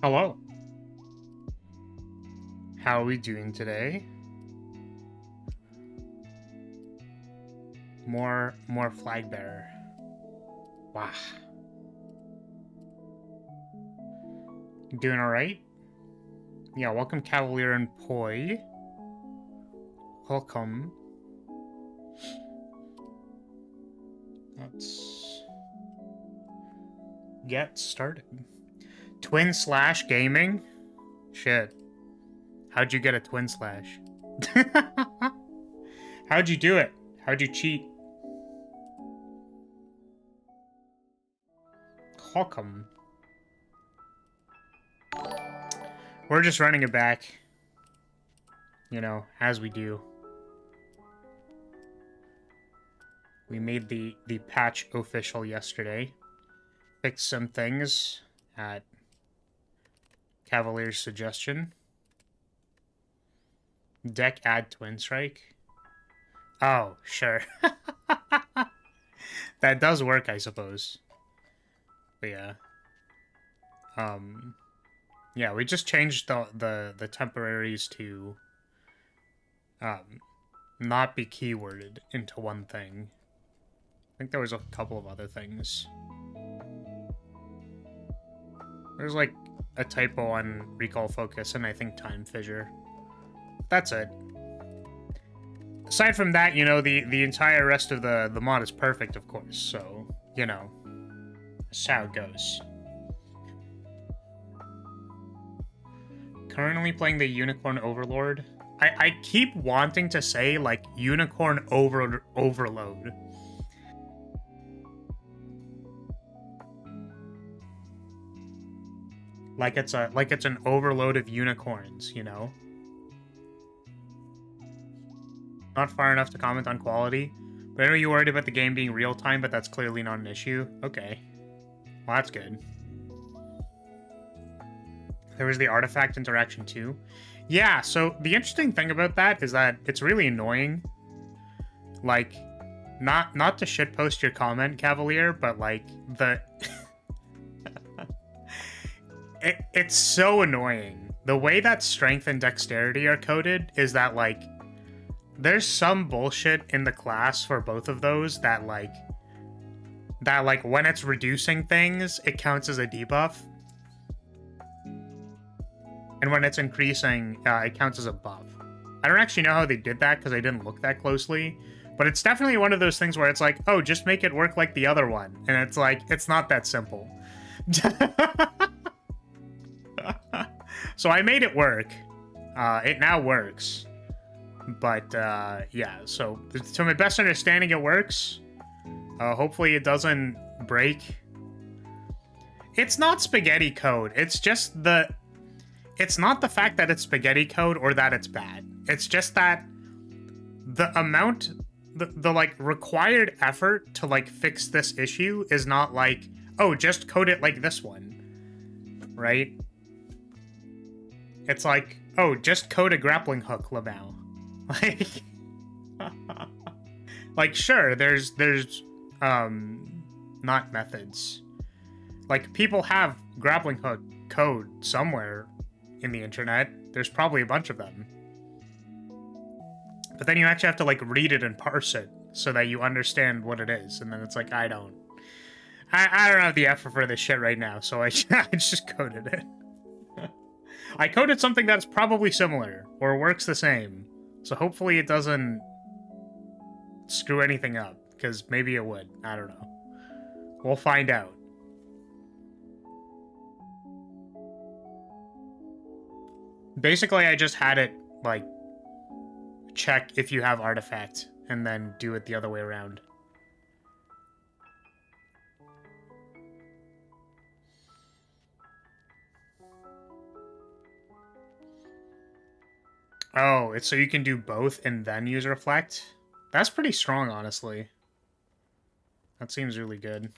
Hello. How are we doing today? More Flagbearer. Wow. Doing alright? Yeah, welcome Cavalier and Poi. Welcome. Let's get started. Twin slash gaming? Shit. How'd you get a twin slash? How'd you do it? How'd you cheat? Welcome. We're just running it back. You know, as we do. We made the patch official yesterday. Fixed some things at Cavalier's suggestion. Deck add Twin Strike. Oh, sure. That does work, I suppose. But yeah. Yeah, we just changed the temporaries to not be keyworded into one thing. I think there was a couple of other things. There's like a typo on recall focus and I think time fissure. That's it. Aside from that, you know, the entire rest of the mod is perfect, of course. So, you know, that's how it goes. Currently playing the Unicorn Overlord. I keep wanting to say, like, Unicorn Overload. Like it's an overload of unicorns, you know? Not far enough to comment on quality. But I know you're worried about the game being real-time, but that's clearly not an issue. Okay. Well, that's good. There was the artifact interaction too. Yeah, so the interesting thing about that is that it's really annoying. Like, not to shitpost your comment, Cavalier, but like the it's so annoying. The way that strength and dexterity are coded is that like there's some bullshit in the class for both of those that like when it's reducing things, it counts as a debuff. And when it's increasing, it counts as a buff. I don't actually know how they did that because I didn't look that closely. But it's definitely one of those things where it's like, oh, just make it work like the other one. And it's like, it's not that simple. So I made it work. It now works. But, yeah, so to my best understanding, it works. Hopefully it doesn't break. It's not spaghetti code. It's just the... It's not the fact that it's spaghetti code or that it's bad. It's just that the amount, the like required effort to like fix this issue is not like, oh, just code it like this one, right? It's like, oh, just code a grappling hook, Lamau. Like, sure, there's not methods. Like, people have grappling hook code somewhere in the internet. There's probably a bunch of them. But then you actually have to, like, read it and parse it so that you understand what it is. And then it's like, I don't have the effort for this shit right now, so I just coded it. I coded something that's probably similar, or works the same. So hopefully it doesn't screw anything up, because maybe it would. I don't know. We'll find out. Basically, I just had it, like, check if you have artifact, and then do it the other way around. Oh, it's so you can do both and then use reflect? That's pretty strong, honestly. That seems really good.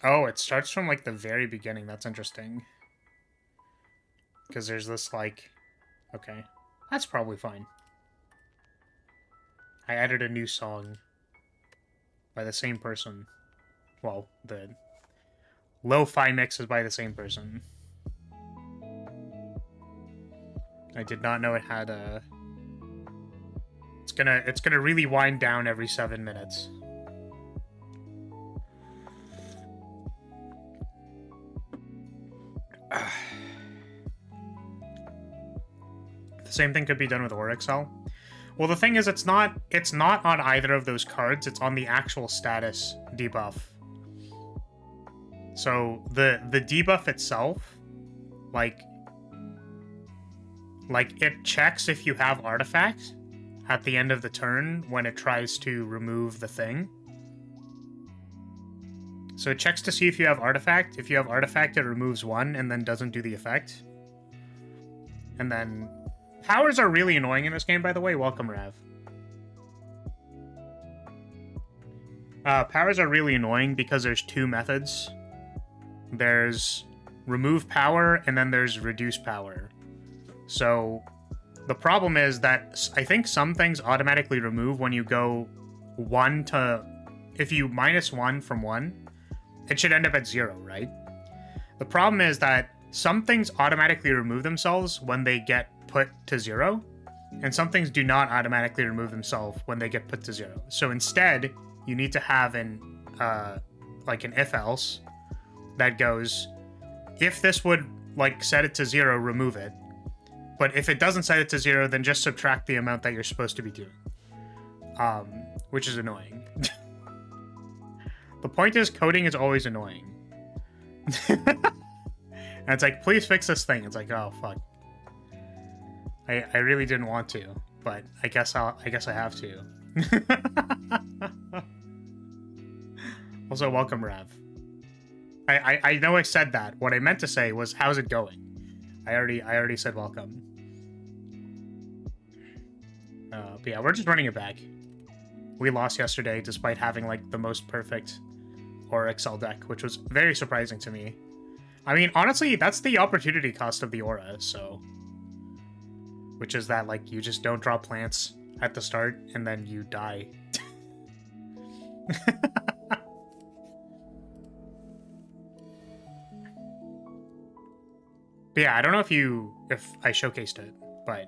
Oh, it starts from, like, the very beginning. That's interesting. Because there's this, like... Okay. That's probably fine. I added a new song. by the same person. Well, the lo-fi mix is by the same person. I did not know it had a... It's gonna really wind down every 7 minutes. The same thing could be done with Orexel. Well, the thing is, it's not on either of those cards. It's on the actual status debuff. So the debuff itself, like it checks if you have artifact at the end of the turn when it tries to remove the thing. So it checks to see if you have artifact. If you have artifact, it removes one and then doesn't do the effect. And then powers are really annoying in this game, by the way. Welcome, Rav. Powers are really annoying because there's two methods. There's remove power and then there's reduce power. So the problem is that I think some things automatically remove when you go 1 to... If you -1 from 1, it should end up at 0, right? The problem is that some things automatically remove themselves when they get put to 0, and some things do not automatically remove themselves when they get put to 0. So instead, you need to have an if-else that goes, if this would set it to 0, remove it. But if it doesn't set it to 0, then just subtract the amount that you're supposed to be doing. Which is annoying. The point is, coding is always annoying. And it's like, please fix this thing. It's like, oh, fuck. I really didn't want to, but I guess I have to. Also, welcome, Rav. I know I said that. What I meant to say was, how's it going? I already said welcome. But yeah, we're just running it back. We lost yesterday despite having the most perfect Aura Excel deck, which was very surprising to me. I mean, honestly, that's the opportunity cost of the Aura, so... Which is that, you just don't draw plants at the start, and then you die. But yeah, I don't know if I showcased it, but...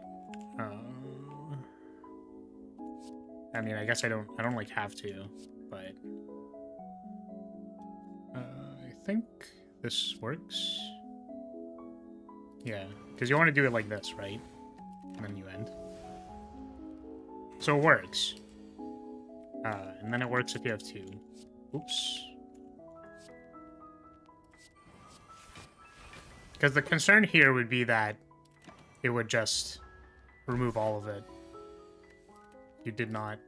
I mean, I guess I don't have to, but... I think this works. Yeah, because you want to do it like this, right? And then you end. So it works. And then it works if you have 2. Oops. Because the concern here would be that it would just remove all of it. You did not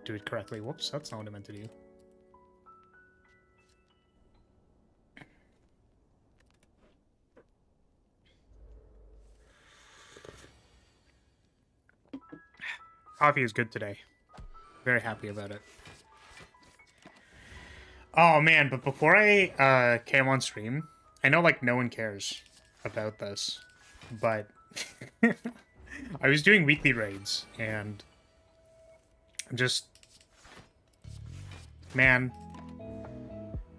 do it correctly. Whoops, that's not what I meant to do. Coffee is good today. Very happy about it. Oh man, but before I came on stream, I know no one cares about this, but I was doing weekly raids and just, man,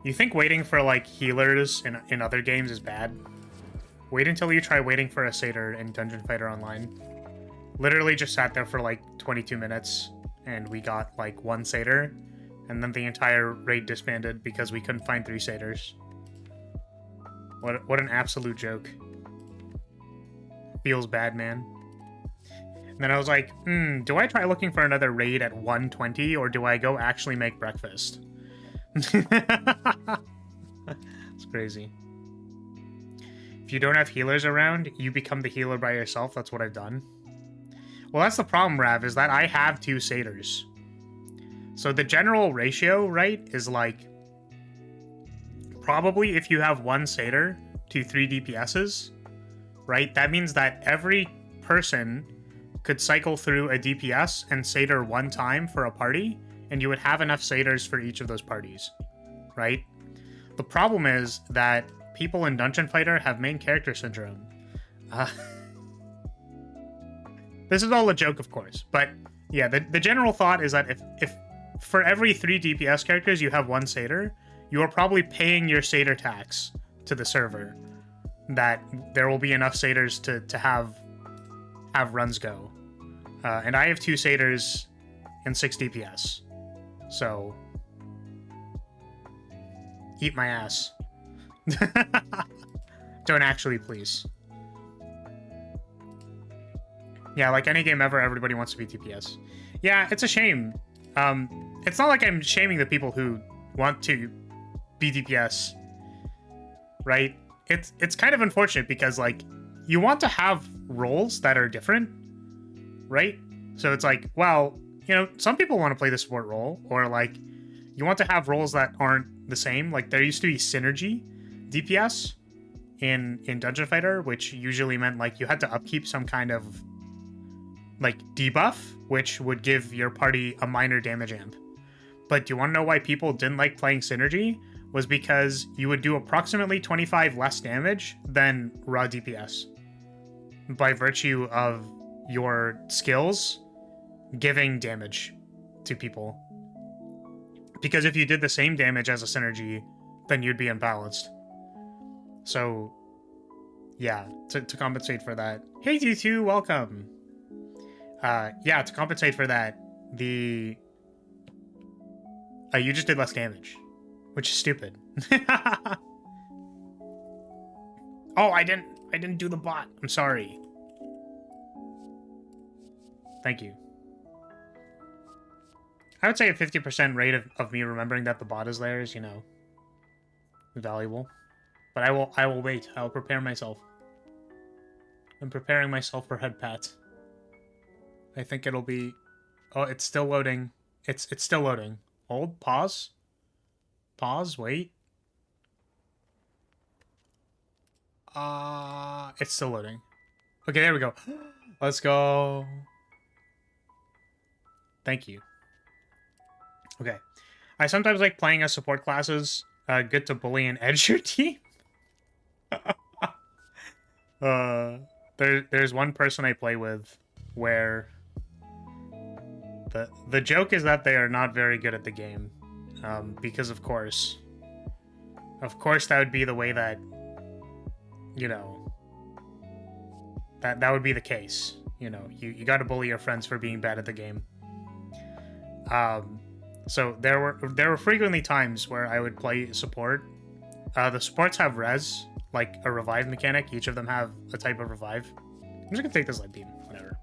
you think waiting for healers in other games is bad? Wait until you try waiting for a satyr in Dungeon Fighter Online. Literally just sat there for 22 minutes and we got 1 satyr, and then the entire raid disbanded because we couldn't find 3 satyrs. What an absolute joke. Feels bad, man. And then I was like, do I try looking for another raid at 1:20 or do I go actually make breakfast? It's crazy. If you don't have healers around, you become the healer by yourself. That's what I've done. Well, that's the problem, Rav, is that I have 2 satyrs. So the general ratio, right, is probably if you have 1 satyr to 3 DPSs, right, that means that every person could cycle through a DPS and satyr 1 time for a party, and you would have enough satyrs for each of those parties, right? The problem is that people in Dungeon Fighter have main character syndrome. This is all a joke, of course, but yeah, the general thought is that for every 3 DPS characters you have 1 satyr, you are probably paying your satyr tax to the server. That there will be enough satyrs to have runs go. And I have 2 satyrs and 6 DPS. So eat my ass. Don't actually, please. Yeah, like any game ever, everybody wants to be DPS. Yeah, it's a shame. It's not like I'm shaming the people who want to be DPS, right? It's kind of unfortunate because, like, you want to have roles that are different, right? So it's like, well, you know, some people want to play the support role, or like, you want to have roles that aren't the same. Like, there used to be synergy DPS in Dungeon Fighter, which usually meant like you had to upkeep some kind of like debuff, which would give your party a minor damage amp. But do you want to know why people didn't like playing synergy? Was because you would do approximately 25 less damage than raw DPS by virtue of your skills giving damage to people. Because if you did the same damage as a synergy, then you'd be unbalanced. So, yeah, to compensate for that. Hey, you2, welcome. Yeah, to compensate for that, you just did less damage, which is stupid. Oh, I didn't do the bot. I'm sorry. Thank you. I would say a 50% rate of me remembering that the bot is there is, you know, valuable. But I will wait. I'll prepare myself. I'm preparing myself for head pats. I think it'll be... Oh, it's still loading. It's still loading. Hold. Pause. Pause. Wait. It's still loading. Okay, there we go. Let's go. Thank you. Okay. I sometimes like playing as support classes. Good to bully and edge your team. There's one person I play with where the joke is that they are not very good at the game, because of course that would be the way that, you know, that would be the case. You know, you got to bully your friends for being bad at the game. So there were frequently times where I would play support. The supports have res, like a revive mechanic. Each of them have a type of revive. I'm just gonna take this light beam, whatever.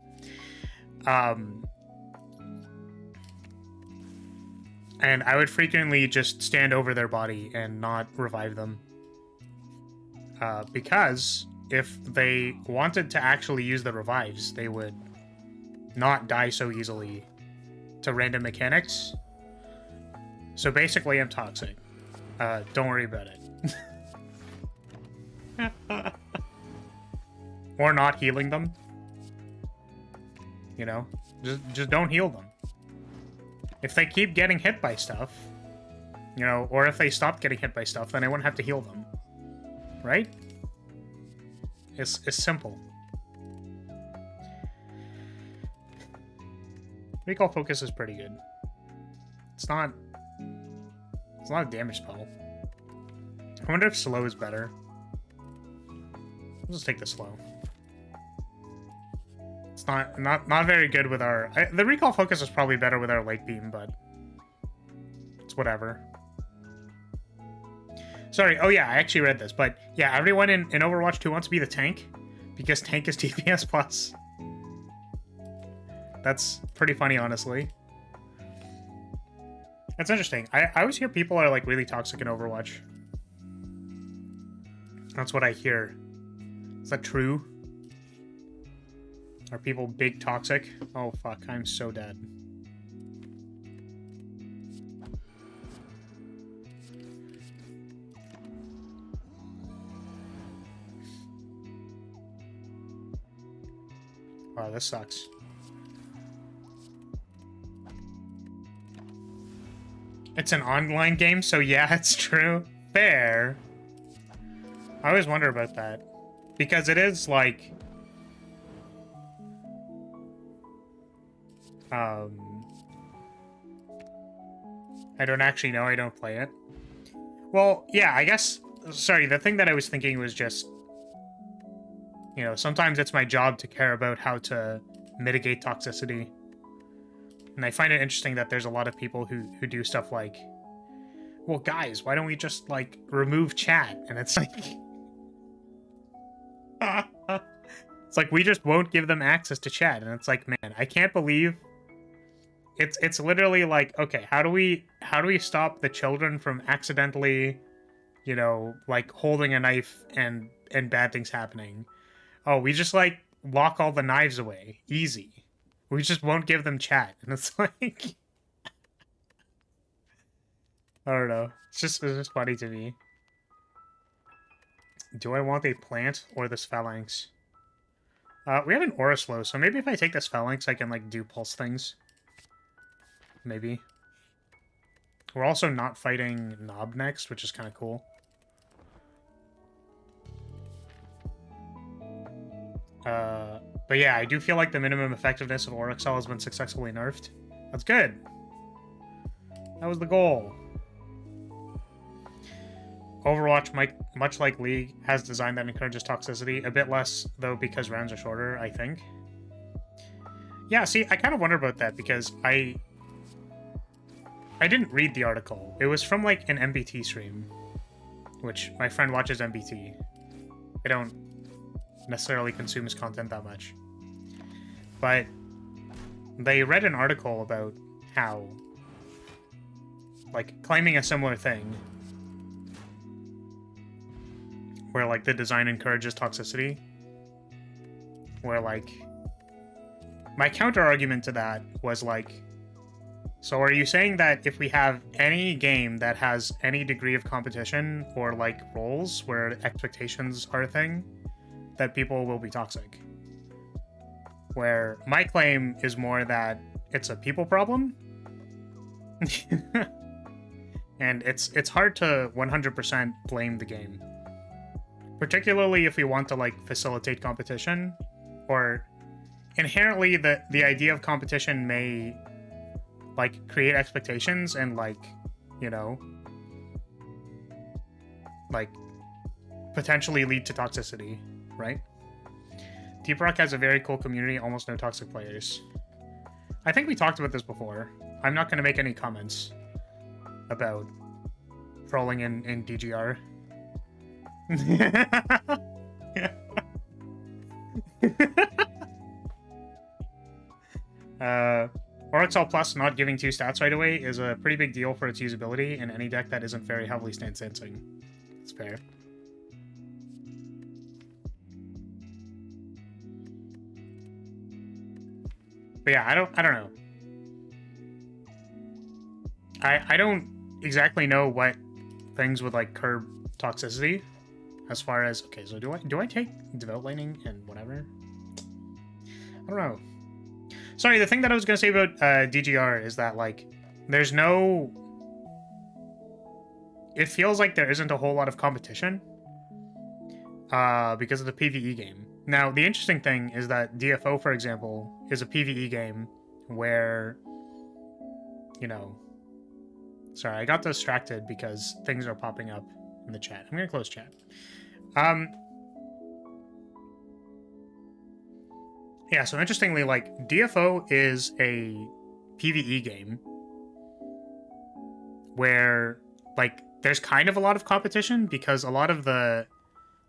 And I would frequently just stand over their body and not revive them. Because if they wanted to actually use the revives, they would not die so easily to random mechanics. So basically, I'm toxic. Don't worry about it. Or not healing them. You know? Just don't heal them. If they keep getting hit by stuff, you know, or if they stop getting hit by stuff, then I wouldn't have to heal them. Right? It's simple. Recall focus is pretty good. It's not a damage spell. I wonder if slow is better. I'll just take the slow. It's not very good with our... the recall focus is probably better with our light beam, but it's whatever. Sorry, oh yeah, I actually read this, but yeah, everyone in Overwatch 2 wants to be the tank, because tank is DPS plus. That's pretty funny, honestly. That's interesting. I always hear people are like really toxic in Overwatch. That's what I hear. Is that true? Are people big toxic? Oh fuck, I'm so dead. Wow, this sucks. It's an online game, so yeah, it's true. Fair. I always wonder about that. Because it is like... I don't actually know. I don't play it. Well, yeah, I guess... Sorry, the thing that I was thinking was just... You know, sometimes it's my job to care about how to mitigate toxicity. And I find it interesting that there's a lot of people who do stuff like... Well, guys, why don't we just, like, remove chat? And it's like... It's like, we just won't give them access to chat. And it's like, man, I can't believe... It's literally like, okay, how do we stop the children from accidentally, you know, like, holding a knife and bad things happening? Oh, we just, like, lock all the knives away. Easy. We just won't give them chat. And it's like... I don't know. It's just funny to me. Do I want a plant or this phalanx? We have an aura slow, so maybe if I take this phalanx, I can, like, do pulse things. Maybe. We're also not fighting Knob next, which is kind of cool. But yeah, I do feel like the minimum effectiveness of Aura Excel has been successfully nerfed. That's good. That was the goal. Overwatch, much like League, has design that encourages toxicity. A bit less, though, because rounds are shorter, I think. Yeah, see, I kind of wonder about that, because I didn't read the article. It was from, like, an MBT stream, which my friend watches MBT. I don't necessarily consume his content that much. But they read an article about how, like, claiming a similar thing, where, like, the design encourages toxicity, where, like, my counter-argument to that was, like, so are you saying that if we have any game that has any degree of competition or, like, roles where expectations are a thing, that people will be toxic? Where my claim is more that it's a people problem. And it's hard to 100% blame the game. Particularly if we want to, like, facilitate competition, or inherently the idea of competition may, like, create expectations and, like, you know, like, potentially lead to toxicity, right? Deep Rock has a very cool community, almost no toxic players. I think we talked about this before. I'm not going to make any comments about trolling in DGR. Orexel Plus not giving 2 stats right away is a pretty big deal for its usability in any deck that isn't very heavily stance-sensing. It's fair. But yeah, I don't know. I don't exactly know what things would, like, curb toxicity as far as... Okay, so do I take Devout Lightning and whatever? I don't know. Sorry, the thing that I was going to say about DGR is that, like, there's no... It feels like there isn't a whole lot of competition because of the PvE game. Now, the interesting thing is that DFO, for example, is a PvE game where, you know... Sorry, I got distracted because things are popping up in the chat. I'm going to close chat. Yeah, so interestingly, like, DFO is a PvE game where, like, there's kind of a lot of competition because a lot of the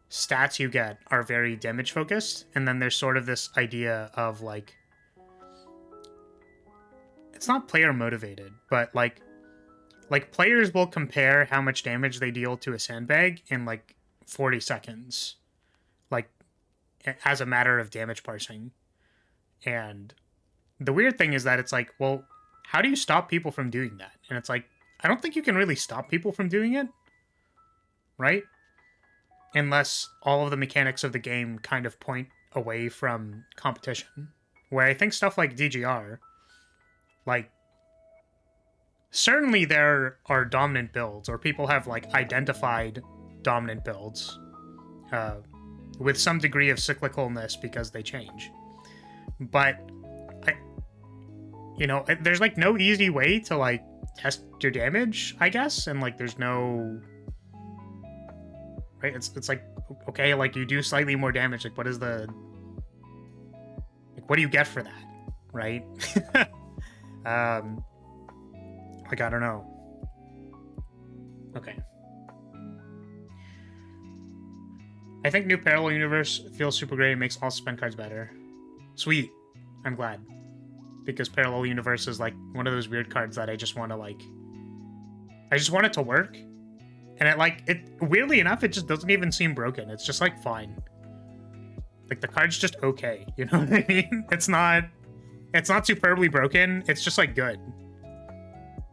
stats you get are very damage focused, and then there's sort of this idea of, like, it's not player motivated, but, like players will compare how much damage they deal to a sandbag in, like, 40 seconds, like, as a matter of damage parsing. And the weird thing is that it's like, well, how do you stop people from doing that? And it's like, I don't think you can really stop people from doing it, right? Unless all of the mechanics of the game kind of point away from competition. Where I think stuff like DGR, like, certainly there are dominant builds, or people have, like, identified dominant builds with some degree of cyclicalness because they change. But, you know, there's, like, no easy way to, like, test your damage, I guess, and like there's no, right? It's like, okay, like you do slightly more damage. Like what is the, like what do you get for that, right? Like I don't know. Okay. I think new parallel universe feels super great and makes all spend cards better. Sweet. I'm glad. Because parallel universe is like one of those weird cards that I just want to like... I just want it to work. And weirdly enough, it just doesn't even seem broken. It's just like fine. Like the card's just okay. You know what I mean? It's not superbly broken. It's just like good.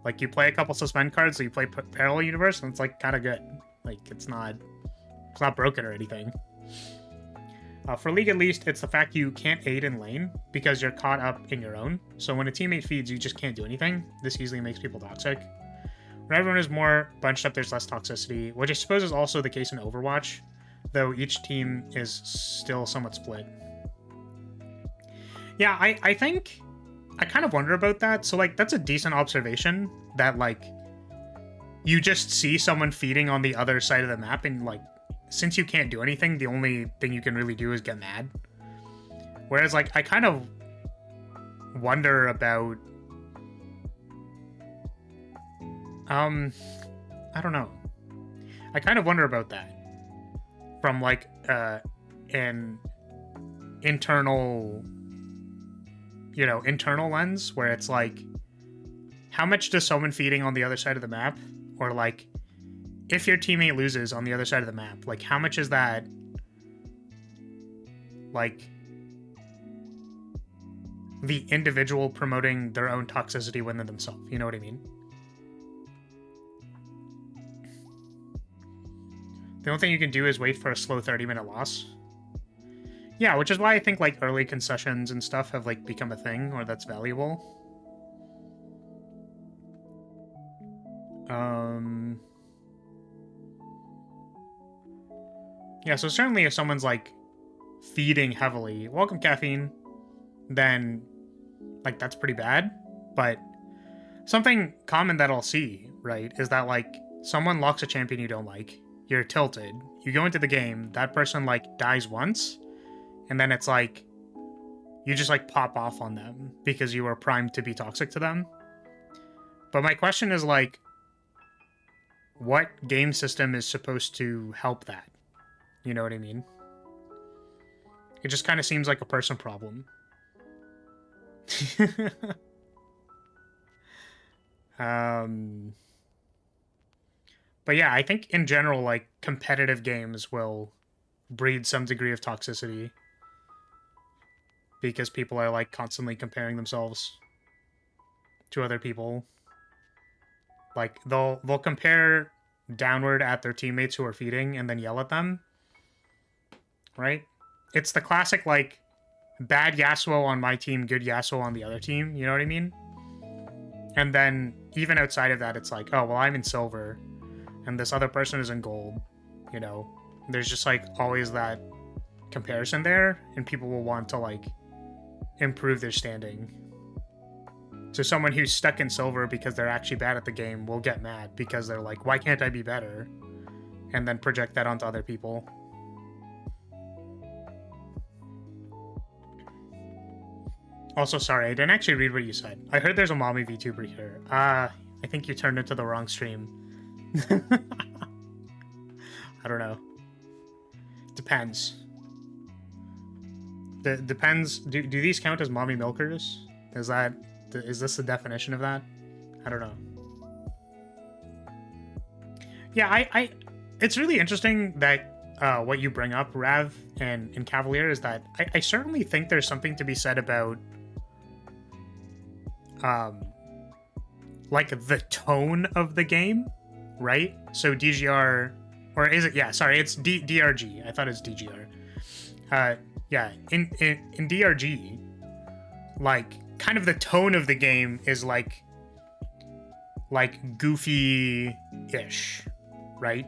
Like you play a couple suspend cards, so you play parallel universe, and it's like kind of good. Like it's not broken or anything. For League at least, it's the fact you can't aid in lane because you're caught up in your own. So when a teammate feeds, you just can't do anything. This easily makes people toxic. When everyone is more bunched up, there's less toxicity, which I suppose is also the case in Overwatch, though each team is still somewhat split. Yeah, I think... I kind of wonder about that. So, like, that's a decent observation that, like, you just see someone feeding on the other side of the map and, like, since you can't do anything, the only thing you can really do is get mad. Whereas, like, I kind of wonder about... I don't know. I kind of wonder about that. From, like, an internal... you know, internal lens, where it's like, how much does someone feeding on the other side of the map, or like, if your teammate loses on the other side of the map, like, how much is that, like, the individual promoting their own toxicity within themselves? You know what I mean? The only thing you can do is wait for a slow 30-minute loss. Yeah, which is why I think, like, early concessions and stuff have, like, become a thing, or that's valuable. Yeah, so certainly if someone's, like, feeding heavily, welcome caffeine, then, like, that's pretty bad. But something common that I'll see, right, is that, like, someone locks a champion you don't like, you're tilted, you go into the game, that person, like, dies once, and then it's like, you just like pop off on them because you were primed to be toxic to them. But my question is like, what game system is supposed to help that? You know what I mean? It just kind of seems like a person problem. But yeah, I think in general, like, competitive games will breed some degree of toxicity. Because people are, like, constantly comparing themselves to other people. Like, they'll compare downward at their teammates who are feeding and then yell at them. Right? It's the classic, like, bad Yasuo on my team, good Yasuo on the other team. You know what I mean? And then, even outside of that, it's like, oh, well, I'm in silver, and this other person is in gold. You know? There's just, like, always that comparison there, and people will want to, like, improve their standing. So someone who's stuck in silver because they're actually bad at the game will get mad because they're like, why can't I be better? And then project that onto other people. Also, sorry, I didn't actually read what you said. I heard there's a mommy VTuber here. I think you turned into the wrong stream. I don't know. Depends. Depends. Do these count as mommy milkers? Is this the definition of that? I don't know. Yeah, it's really interesting that what you bring up, Rav and Cavalier, is that I certainly think there's something to be said about like the tone of the game, right? So DGR, or is it? Yeah, sorry, it's DRG. I thought it's DGR. Yeah, in DRG, like, kind of the tone of the game is like goofy-ish, right?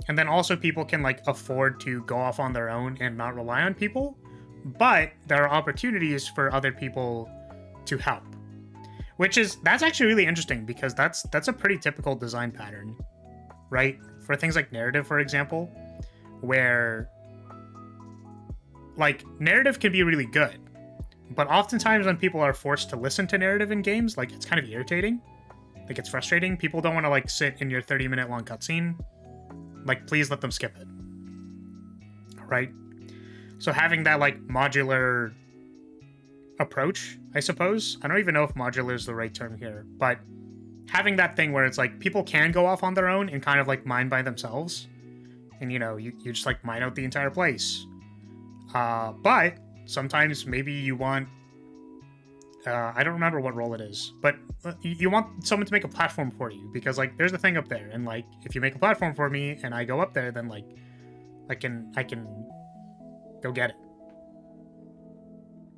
And then also people can, like, afford to go off on their own and not rely on people, but there are opportunities for other people to help. That's actually really interesting, because that's a pretty typical design pattern, right? For things like narrative, for example, where like narrative can be really good, but oftentimes when people are forced to listen to narrative in games, like it's kind of irritating. Like it's frustrating. People don't want to like sit in your 30-minute long cutscene. Like, please let them skip it. Right? So having that like modular approach, I suppose. I don't even know if modular is the right term here, but having that thing where it's like people can go off on their own and kind of like mine by themselves. And you know, you just like mine out the entire place. But sometimes maybe you want, I don't remember what role it is, but you want someone to make a platform for you, because like there's the thing up there, and like if you make a platform for me and I go up there, then like I can go get it.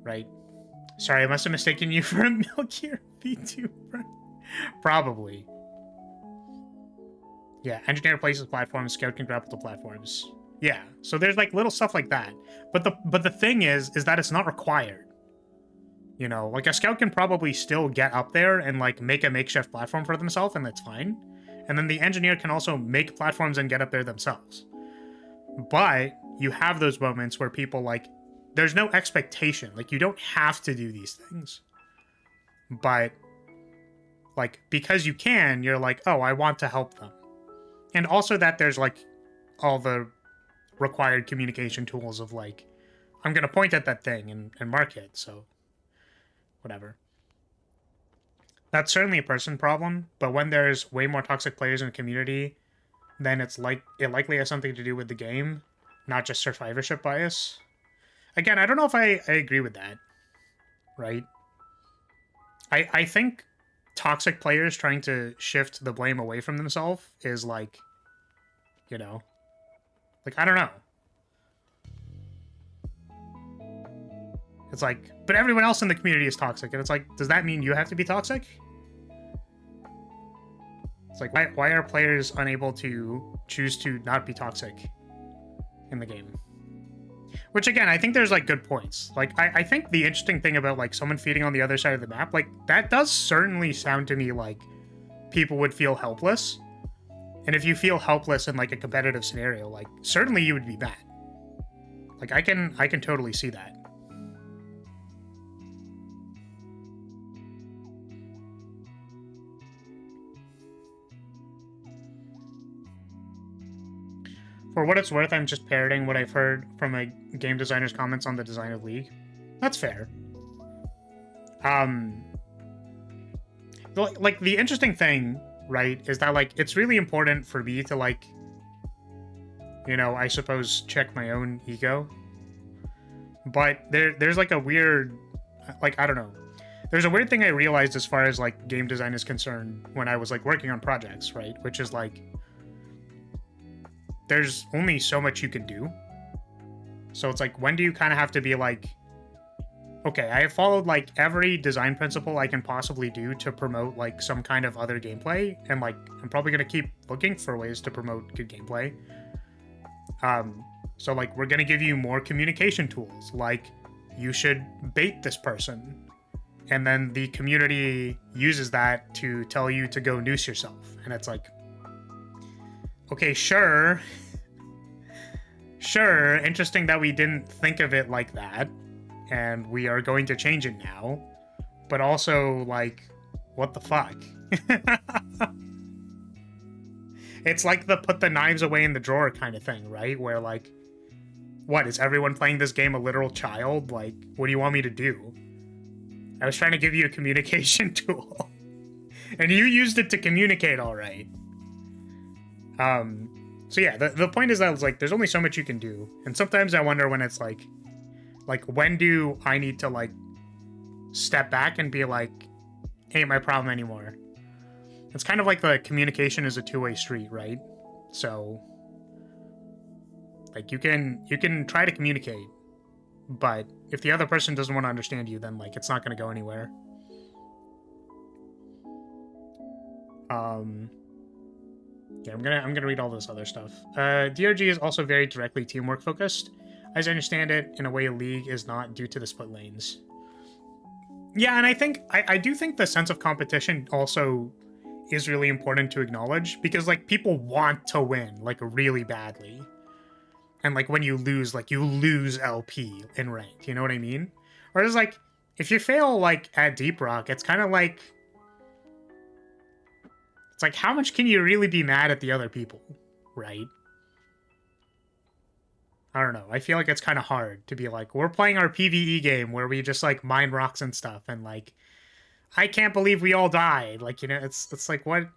Right? Sorry, I must have mistaken you for a milkier VTuber. Probably. Yeah, engineer places platforms, scout can grapple to platforms. Yeah, so there's like little stuff like that. But the thing is that it's not required. You know, like a scout can probably still get up there and like make a makeshift platform for themselves, and that's fine. And then the engineer can also make platforms and get up there themselves. But you have those moments where people like, there's no expectation. Like you don't have to do these things. But like, because you can, you're like, oh, I want to help them. And also that there's like all the required communication tools of like, I'm going to point at that thing and mark it. So whatever. That's certainly a person problem, but when there's way more toxic players in a community, then it's like it likely has something to do with the game, not just survivorship bias. Again, I don't know if I agree with that, right? I think toxic players trying to shift the blame away from themselves is like, you know, like, I don't know. It's like, but everyone else in the community is toxic. And it's like, does that mean you have to be toxic? It's like, why are players unable to choose to not be toxic in the game? Which, again, I think there's, like, good points. Like, I think the interesting thing about, like, someone feeding on the other side of the map, like, that does certainly sound to me like people would feel helpless. And if you feel helpless in, like, a competitive scenario, like, certainly you would be mad. Like, I can totally see that. For what it's worth, I'm just parroting what I've heard from a game designer's comments on the design of League. That's fair. Like, the interesting thing, right, is that, like, it's really important for me to, like, you know, I suppose, check my own ego. But there's, like, a weird, like, I don't know. There's a weird thing I realized as far as, like, game design is concerned when I was, like, working on projects, right? Which is, like, there's only so much you can do. So it's like, when do you kind of have to be like, okay, I have followed like every design principle I can possibly do to promote like some kind of other gameplay, and like I'm probably going to keep looking for ways to promote good gameplay. So like, we're going to give you more communication tools, like you should bait this person, and then the community uses that to tell you to go noose yourself. And it's like, okay, sure, interesting that we didn't think of it like that, and we are going to change it now, but also, like, what the fuck? It's like the put the knives away in the drawer kind of thing, right? Where, like, what, is everyone playing this game a literal child? Like, what do you want me to do? I was trying to give you a communication tool, and you used it to communicate all right. So yeah, the point is that it's like, there's only so much you can do. And sometimes I wonder when it's like, when do I need to, like, step back and be like, ain't my problem anymore. It's kind of like the communication is a two-way street, right? So, like, you can try to communicate, but if the other person doesn't want to understand you, then, like, it's not going to go anywhere. Yeah, I'm gonna read all this other stuff. DRG is also very directly teamwork focused. As I understand it, in a way, League is not due to the split lanes. Yeah, and I do think the sense of competition also is really important to acknowledge, because like people want to win like really badly. And like when you lose LP in rank, you know what I mean? Whereas like if you fail like at Deep Rock, it's kind of like how much can you really be mad at the other people, right? I don't know. I feel like it's kind of hard to be like, we're playing our PvE game where we just like mine rocks and stuff, and like, I can't believe we all died. Like, you know, it's like, what?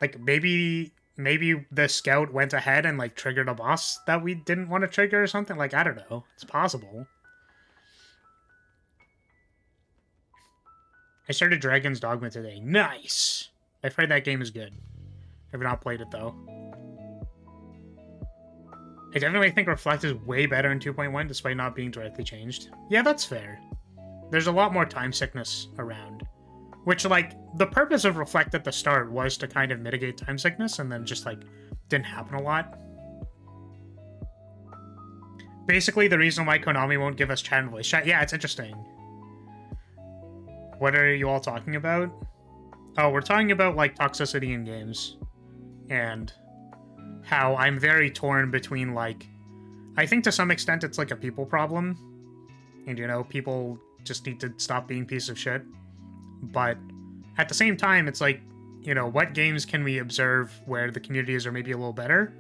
Like maybe the scout went ahead and like triggered a boss that we didn't want to trigger or something. Like, I don't know. It's possible. I started Dragon's Dogma today. Nice. I've heard that game is good. I've not played it though. I definitely think Reflect is way better in 2.1 despite not being directly changed. Yeah, that's fair. There's a lot more time sickness around. Which, like, the purpose of Reflect at the start was to kind of mitigate time sickness, and then just, like, didn't happen a lot. Basically, the reason why Konami won't give us chat and voice chat. Yeah, it's interesting. What are you all talking about? Oh, we're talking about, like, toxicity in games. And how I'm very torn between, like, I think to some extent it's like a people problem, and, you know, people just need to stop being pieces of shit. But at the same time, it's like, you know, what games can we observe where the communities are maybe a little better?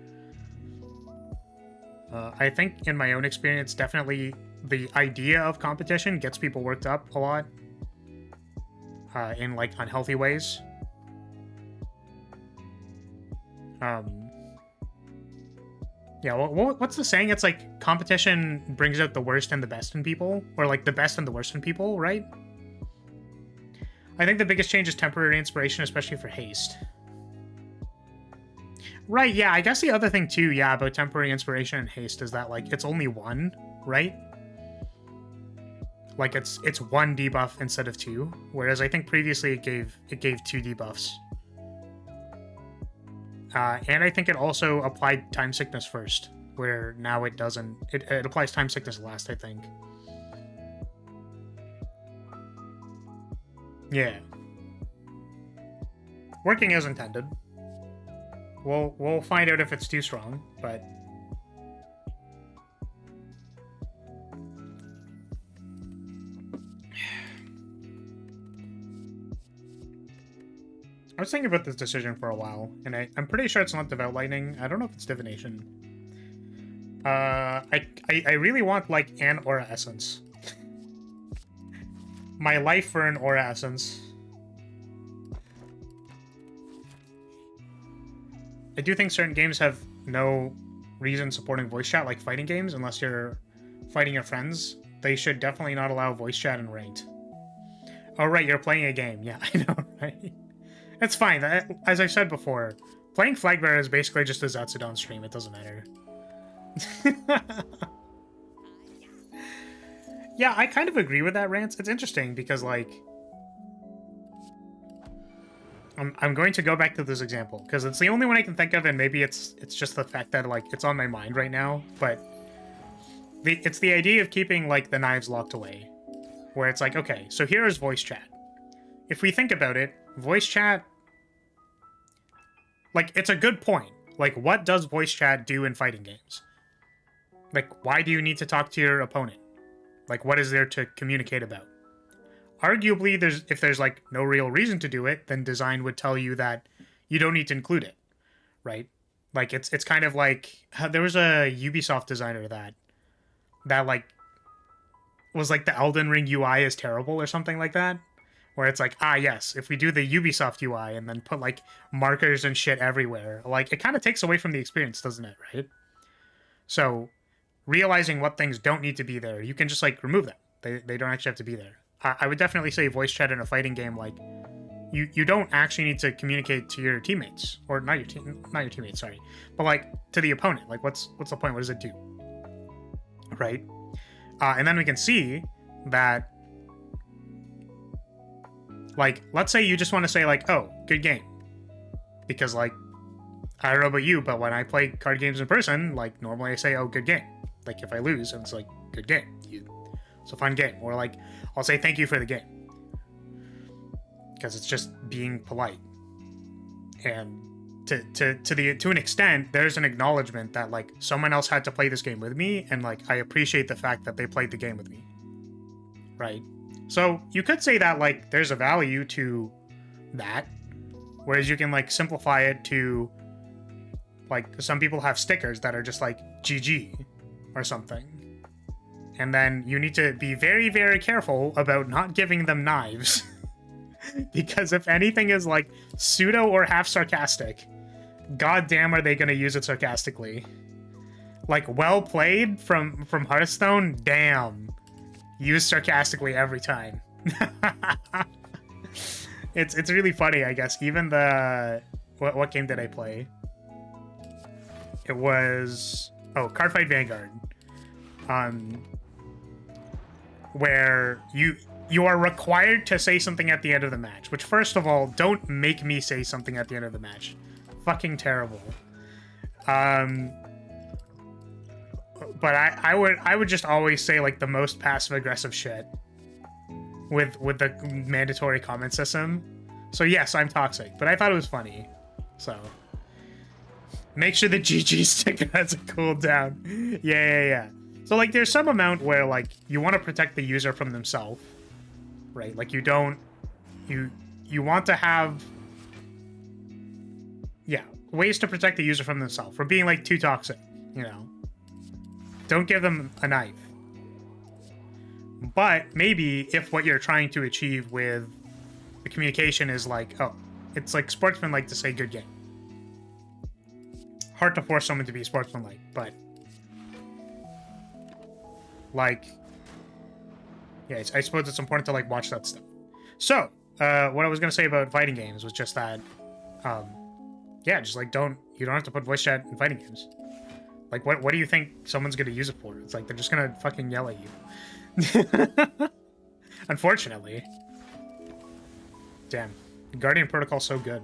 I think in my own experience, definitely the idea of competition gets people worked up a lot in, like, unhealthy ways. Yeah, well, what's the saying? It's like competition brings out the worst and the best in people, or like the best and the worst in people, right? I think the biggest change is temporary inspiration, especially for haste. Right, yeah, I guess the other thing too, yeah, about temporary inspiration and haste is that, like, it's only one, right? Like, it's one debuff instead of two, whereas I think previously it gave two debuffs. And I think it also applied time sickness first, where now it doesn't. It applies time sickness last, I think. Yeah. Working as intended. We'll find out if it's too strong, but... I was thinking about this decision for a while, and I'm pretty sure it's not Devout Lightning. I don't know if it's Divination. I really want, like, an Aura Essence. My life for an Aura Essence. I do think certain games have no reason supporting voice chat, like fighting games, unless you're fighting your friends. They should definitely not allow voice chat in ranked. Oh, right, you're playing a game. Yeah, I know, right? It's fine. As I said before, playing Flagbearer is basically just a Zetsudon stream. It doesn't matter. Yeah, I kind of agree with that, Rance. It's interesting because, like... I'm going to go back to this example, because it's the only one I can think of, and maybe it's just the fact that, like, it's on my mind right now, but... It's the idea of keeping, like, the knives locked away. Where it's like, okay, so here is voice chat. If we think about it, voice chat... Like, it's a good point. Like, what does voice chat do in fighting games? Like, why do you need to talk to your opponent? Like, what is there to communicate about? Arguably, if there's, like, no real reason to do it, then design would tell you that you don't need to include it, right? Like, it's kind of like... There was a Ubisoft designer that like, was like, the Elden Ring UI is terrible or something like that. Where it's like, ah, yes, if we do the Ubisoft UI and then put, like, markers and shit everywhere, like, it kind of takes away from the experience, doesn't it, right? So, realizing what things don't need to be there, you can just, like, remove them. They don't actually have to be there. I would definitely say voice chat in a fighting game, like, you don't actually need to communicate to your teammates. Or, not your teammates, sorry. But, like, to the opponent. Like, what's the point? What does it do? Right? And then we can see that... Like, let's say you just want to say, like, oh, good game. Because, like, I don't know about you, but when I play card games in person, like, normally I say, oh, good game. Like, if I lose, it's like, good game. You It's a fun game. Or like, I'll say thank you for the game. Because it's just being polite. And to an extent, there's an acknowledgement that like someone else had to play this game with me, and like I appreciate the fact that they played the game with me. Right? So you could say that like there's a value to that. Whereas you can like simplify it to like some people have stickers that are just like GG or something. And then you need to be very, very careful about not giving them knives. Because if anything is like pseudo or half sarcastic, goddamn are they gonna use it sarcastically. Like well played from Hearthstone, damn. Used sarcastically every time. It's really funny, I guess. Even the what game did I play? It was Cardfight Vanguard. Where you are required to say something at the end of the match. Which, first of all, don't make me say something at the end of the match. Fucking terrible. But I would just always say like the most passive aggressive shit with the mandatory comment system. So yes, I'm toxic, but I thought it was funny. So make sure the GG sticker has a cooldown. Yeah. So like there's some amount where like you want to protect the user from themselves, right? Like you want to have ways to protect the user from themselves from being like too toxic, you know. Don't give them a knife. But maybe if what you're trying to achieve with the communication is like, it's like sportsmanlike to say good game. Hard to force someone to be sportsmanlike, but like, yeah, I suppose it's important to like watch that stuff. So, what I was gonna say about fighting games was just that, just like you don't have to put voice chat in fighting games. Like, what do you think someone's gonna use it for? It's like they're just gonna fucking yell at you. Unfortunately. Damn. Guardian Protocol's so good.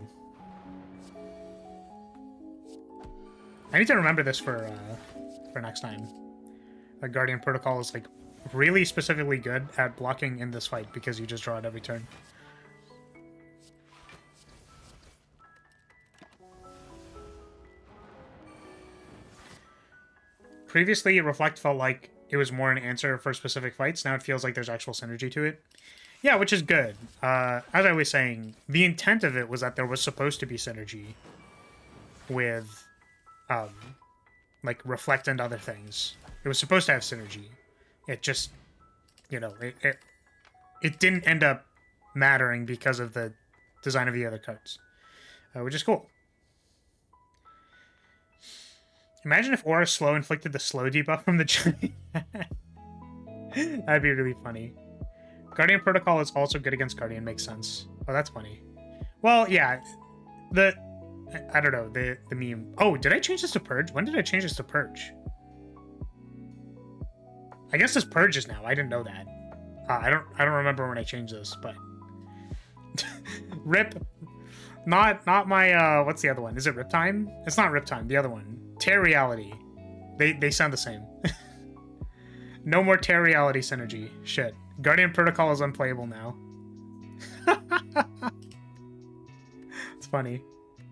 I need to remember this for next time. Guardian Protocol is like really specifically good at blocking in this fight because you just draw it every turn. Previously, Reflect felt like it was more an answer for specific fights. Now it feels like there's actual synergy to it. Yeah, which is good. As I was saying, the intent of it was that there was supposed to be synergy with, like, Reflect and other things. It was supposed to have synergy. It just, you know, it didn't end up mattering because of the design of the other cards, which is cool. Imagine if Aura Slow inflicted the slow debuff from the giant. That'd be really funny. Guardian Protocol is also good against Guardian, makes sense. Oh, that's funny. Well, yeah. I don't know, the meme. Oh, did I change this to Purge? When did I change this to Purge? I guess this Purge now. I didn't know that. I don't remember when I changed this, but Rip. Not my what's the other one? Is it Rip Time? It's not Rip Time, the other one. Tear Reality. They sound the same. No more Tear Reality synergy. Shit. Guardian Protocol is unplayable now. It's funny.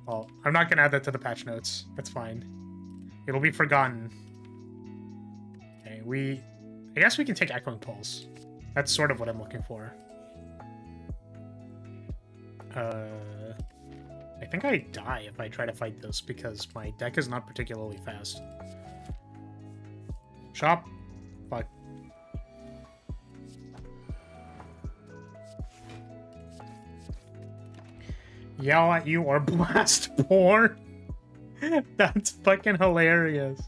Well, I'm not gonna add that to the patch notes. That's fine. It'll be forgotten. Okay, I guess we can take Echoing Pulse. That's sort of what I'm looking for. I think I die if I try to fight this because my deck is not particularly fast. Shop. Fuck. Yell at you or blast porn? That's fucking hilarious.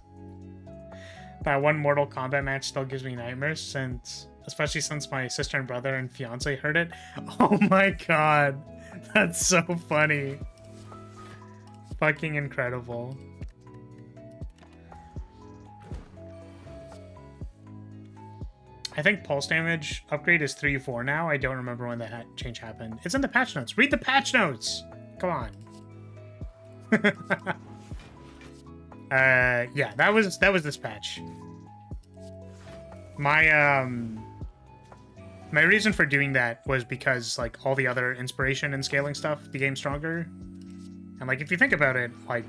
That one Mortal Kombat match still gives me nightmares, especially since my sister and brother and fiance heard it. Oh my god. That's so funny. Fucking incredible. I think pulse damage upgrade is 3-4 now. I don't remember when that change happened. It's in the patch notes. Read the patch notes! Come on. Yeah, that was this patch. My My reason for doing that was because, like, all the other inspiration and scaling stuff became stronger. And, like, if you think about it, like,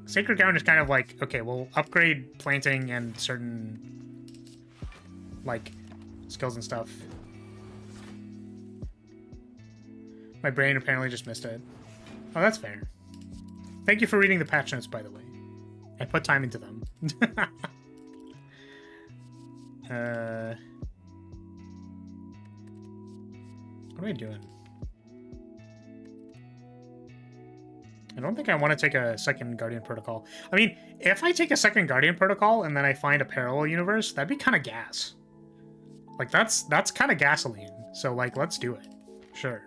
Sacred Ground is kind of like, okay, we'll upgrade planting and certain, like, skills and stuff. My brain apparently just missed it. Oh, that's fair. Thank you for reading the patch notes, by the way. I put time into them. What am I doing? I don't think I want to take a second Guardian Protocol. I mean, if I take a second Guardian Protocol and then I find a parallel universe, that'd be kind of gas. Like, that's kind of gasoline. So, like, let's do it. Sure.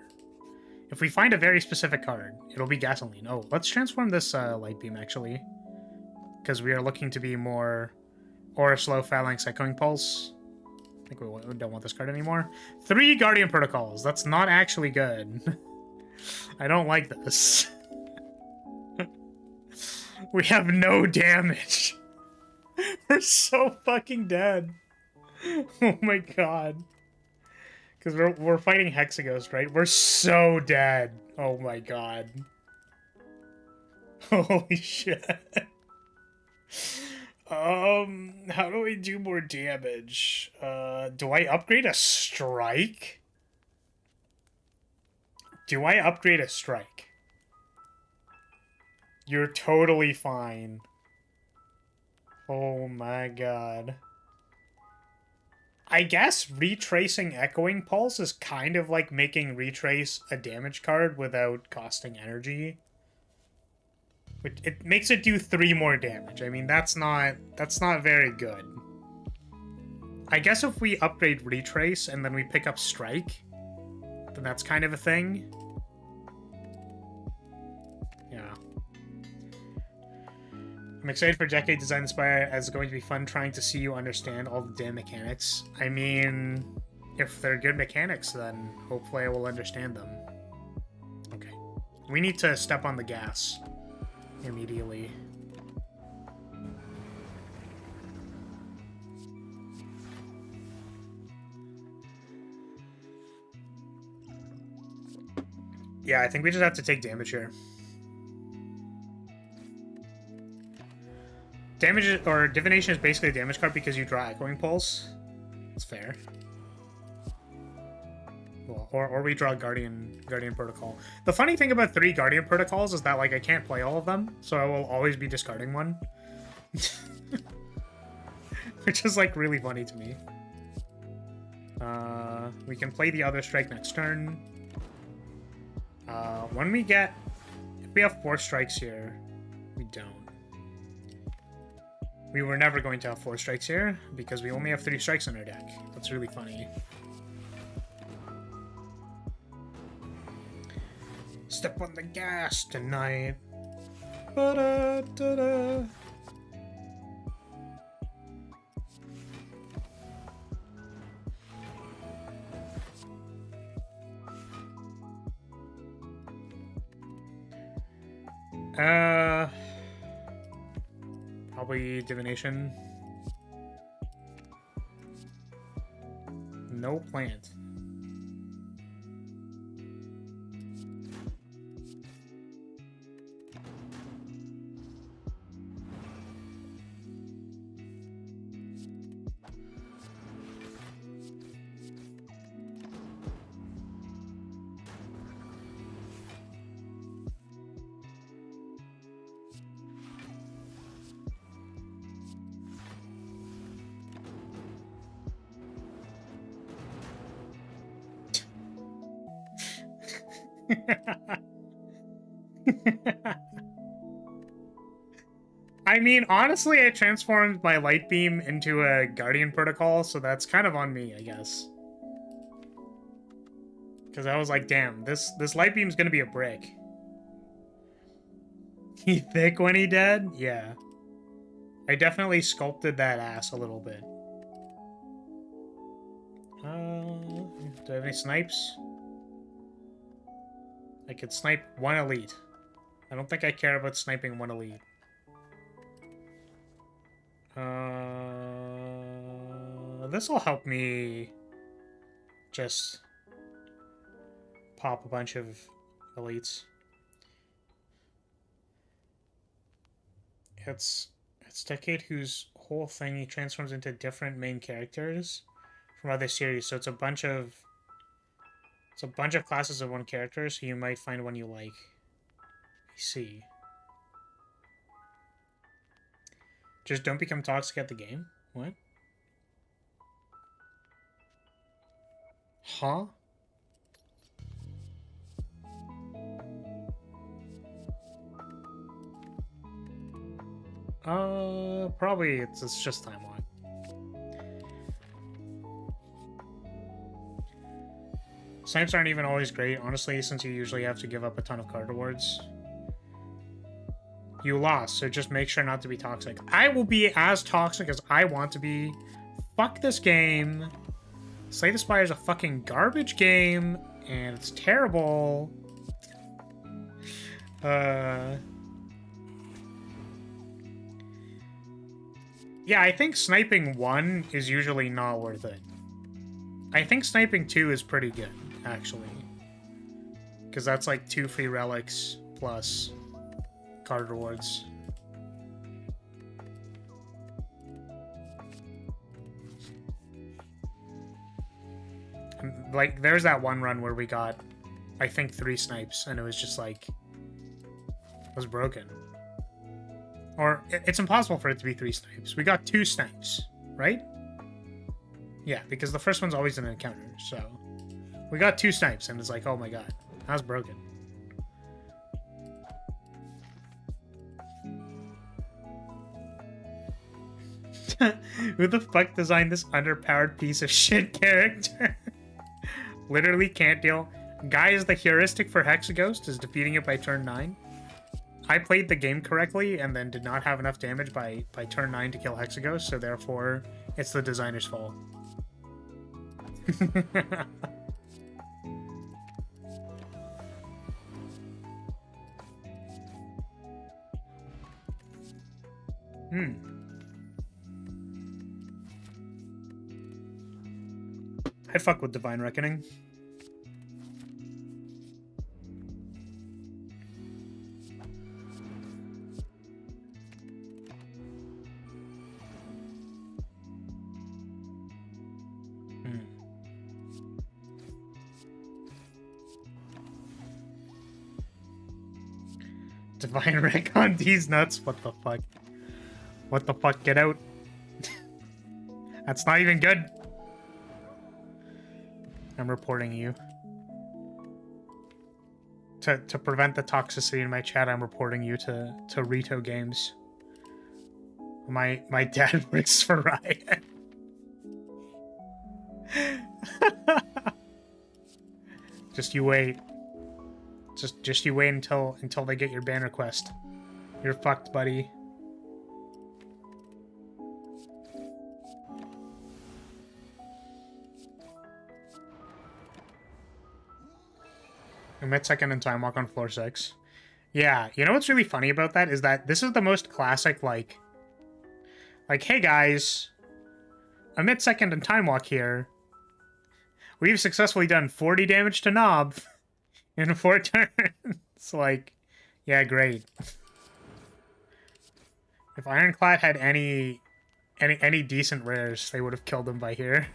If we find a very specific card, it'll be gasoline. Oh, let's transform this light beam, actually. Because we are looking to be more Aura Slow Phalanx Echoing Pulse. I think we don't want this card anymore. 3 Guardian Protocols. That's not actually good. I don't like this. We have no damage. We're so fucking dead. Oh my god. Because we're fighting Hexaghost, right? We're so dead. Oh my god. Holy shit. How do we do more damage? Do I upgrade a strike? Do I upgrade a strike? You're totally fine. Oh my god. I guess retracing Echoing Pulse is kind of like making Retrace a damage card without costing energy. It makes it do 3 more damage. I mean, that's not very good. I guess if we upgrade Retrace and then we pick up Strike, then that's kind of a thing. Yeah. I'm excited for Decade Design Spire, as it's going to be fun trying to see you understand all the damn mechanics. I mean, if they're good mechanics, then hopefully I will understand them. Okay. We need to step on the gas immediately. Yeah, I think we just have to take damage here. Damage or Divination is basically a damage card because you draw Echoing Pulse. It's fair. Well, or we draw Guardian Protocol. The funny thing about 3 Guardian Protocols is that, like, I can't play all of them, so I will always be discarding one. Which is, like, really funny to me. We can play the other strike next turn. When we get... If we have 4 strikes here, we don't. We were never going to have 4 strikes here, because we only have 3 strikes in our deck. That's really funny. Step on the gas tonight. Ba-da-da-da. Probably Divination. No plant. I mean, honestly, I transformed my Light Beam into a Guardian Protocol, so that's kind of on me, I guess. Because I was like, damn, this Light Beam's gonna be a brick. He thick when he dead? Yeah. I definitely sculpted that ass a little bit. Do I have any snipes? I could snipe 1 elite. I don't think I care about sniping 1 elite. This will help me just pop a bunch of elites. It's Decade, whose whole thing he transforms into different main characters from other series. So it's a bunch of classes of one character. So you might find one you like. See. Just don't become toxic at the game. What? Huh? Probably it's just time lock. Snipes aren't even always great, honestly, since you usually have to give up a ton of card rewards. You lost, so just make sure not to be toxic. I will be as toxic as I want to be. Fuck this game. Slay the Spire is a fucking garbage game, and it's terrible. Yeah, I think sniping 1 is usually not worth it. I think sniping 2 is pretty good, actually. Because that's like 2 free relics plus card rewards. And, like, there's that one run where we got, I think, 3 snipes, and it was just like, it was broken. Or, it's impossible for it to be 3 snipes. We got 2 snipes, right? Yeah, because the first one's always an encounter, so... We got 2 snipes, and it's like, oh my god, that was broken. Who the fuck designed this underpowered piece of shit character? Literally can't deal. Guy is the heuristic for Hexaghost, is defeating it by turn 9. I played the game correctly and then did not have enough damage by turn 9 to kill Hexaghost, so therefore it's the designer's fault. I fuck with Divine Reckoning. Divine Rec on these nuts? What the fuck? What the fuck? Get out. That's not even good. I'm reporting you. To prevent the toxicity in my chat, I'm reporting you to Rito Games. My dad works for Riot. Just you wait. Just you wait until they get your ban request. You're fucked, buddy. Mid-second and time walk on floor 6. Yeah, you know what's really funny about that is that this is the most classic, like, hey guys, a mid-second and time walk here. We've successfully done 40 damage to Knob in 4 turns. It's like, yeah, great. If Ironclad had any decent rares, they would have killed him by here.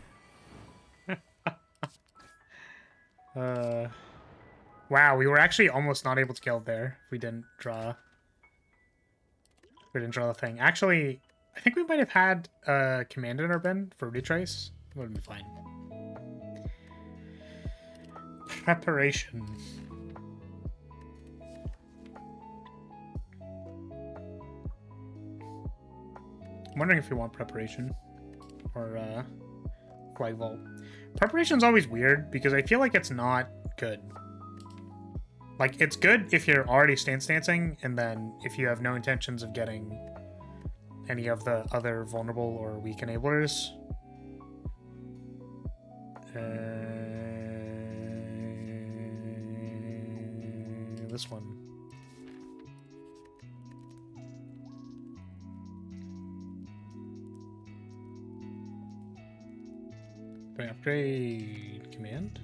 Wow, we were actually almost not able to kill it there if we didn't draw. We didn't draw the thing. Actually, I think we might have had command in our bin for retrace. It would have been fine. Preparation. I'm wondering if we want preparation or flag vault. Preparation's always weird because I feel like it's not good. Like, it's good if you're already stance-dancing, and then if you have no intentions of getting any of the other vulnerable or weak enablers. This one. Upgrade. command.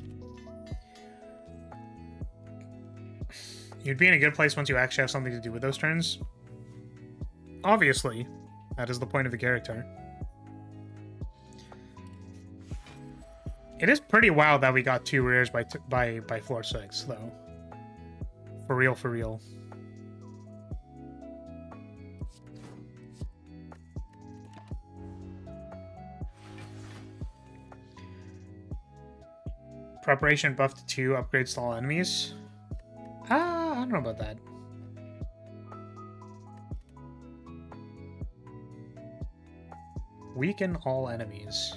You'd be in a good place once you actually have something to do with those turns. Obviously, that is the point of the character. It is pretty wild that we got 2 rares by floor 6, though. For real, for real. Preparation buff to 2 upgrades to all enemies. I don't know about that. Weaken all enemies.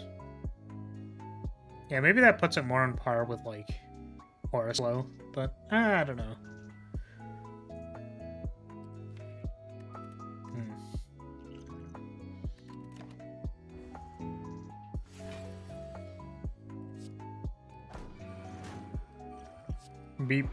Yeah, maybe that puts it more on par with, like, Aura Slow, but I don't know. Beep.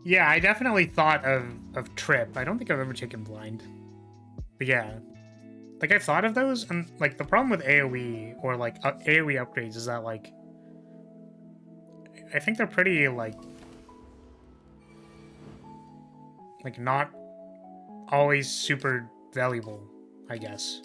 Yeah, I definitely thought of Trip. I don't think I've ever taken Blind. But yeah. Like, I've thought of those, and, like, the problem with AoE, or, like, AoE upgrades is that, like, I think they're pretty, like, not always super valuable, I guess.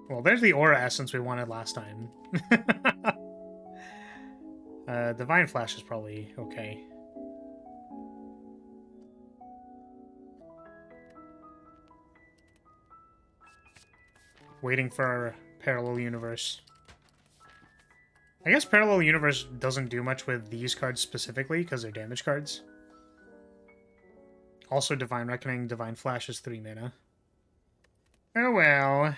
Well, there's the Aura Essence we wanted last time. Divine Flash is probably okay. Waiting for Parallel Universe. I guess Parallel Universe doesn't do much with these cards specifically, because they're damage cards. Also, Divine Reckoning, Divine Flash is 3 mana. Oh well.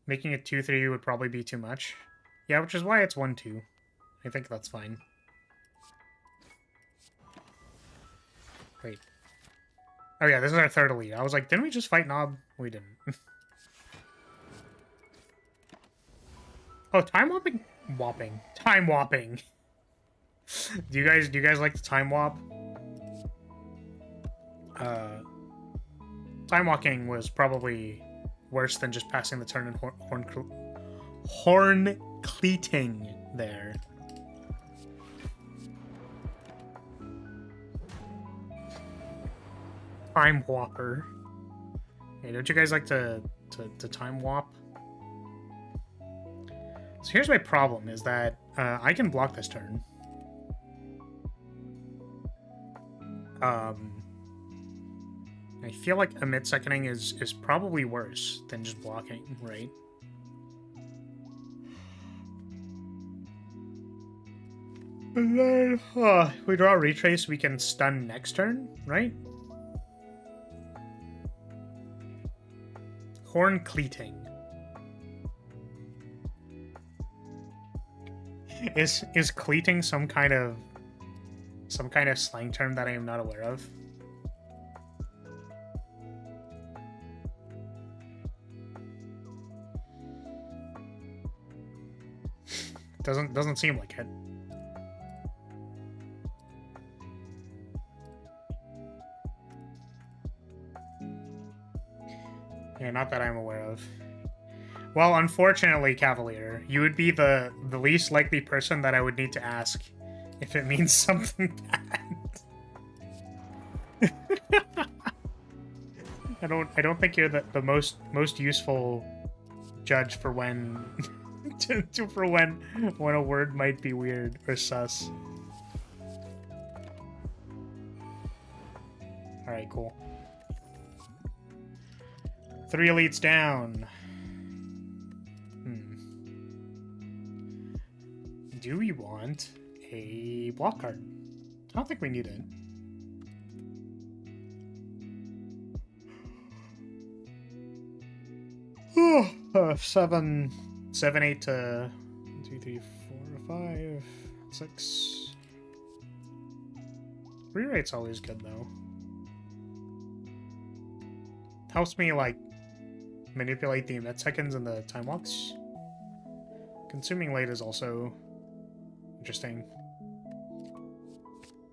Making it 2/3 would probably be too much. Yeah, which is why it's 1/2. I think that's fine. Wait. Oh yeah, this is our 3rd elite. I was like, didn't we just fight Nob? We didn't. Oh, time whopping? Whopping. Time whopping. Do you guys like the time whop? Time walking was probably worse than just passing the turn and horn cleating there. Time whopper. Hey, don't you guys like to time whop? So here's my problem, is that I can block this turn. I feel like Emit Seconding is probably worse than just blocking, right? And then, we draw a Retrace, we can stun next turn, right? Horn Cleating. Is cleating some kind of slang term that I am not aware of? Doesn't seem like it. Yeah, not that I'm aware of. Well, unfortunately, Cavalier, you would be the least likely person that I would need to ask if it means something bad. I don't think you're the most useful judge for when for when a word might be weird or sus. All right, cool. 3 elites down. Do we want a block card? I don't think we need it. 7, 8 to 1, 2, 3, 4, 5, 6. Rewrite's always good though. Helps me like manipulate the emit seconds and the time walks. Consuming light is also interesting.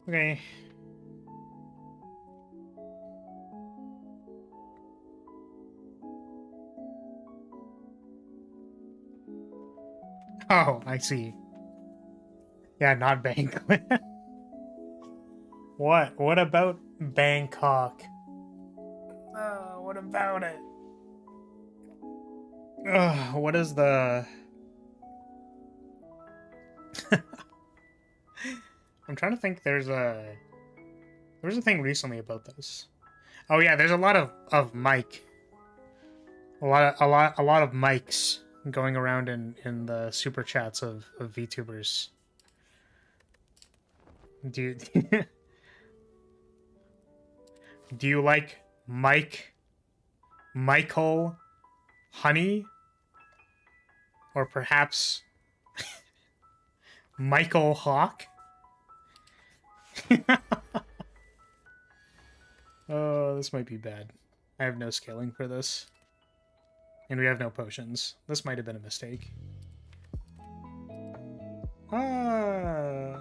Okay. Oh, I see. Yeah, not Bangkok. What? What about Bangkok? What about it? What is the... I'm trying to think. There's a thing recently about this. Oh yeah, there's a lot of mic. A lot of mics going around in the super chats of VTubers. Do you do you like Michael Honey, or perhaps Michael Hawk? Oh, this might be bad. I have no scaling for this. And we have no potions. This might have been a mistake. Ah.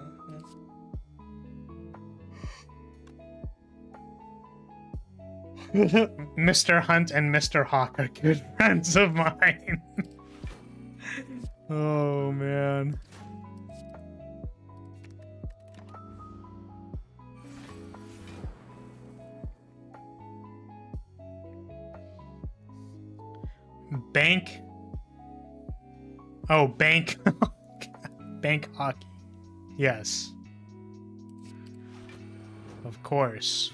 Mr. Hunt and Mr. Hawk are good friends of mine. Oh, man. Bank. Oh, bank. Bank hockey. Yes. Of course.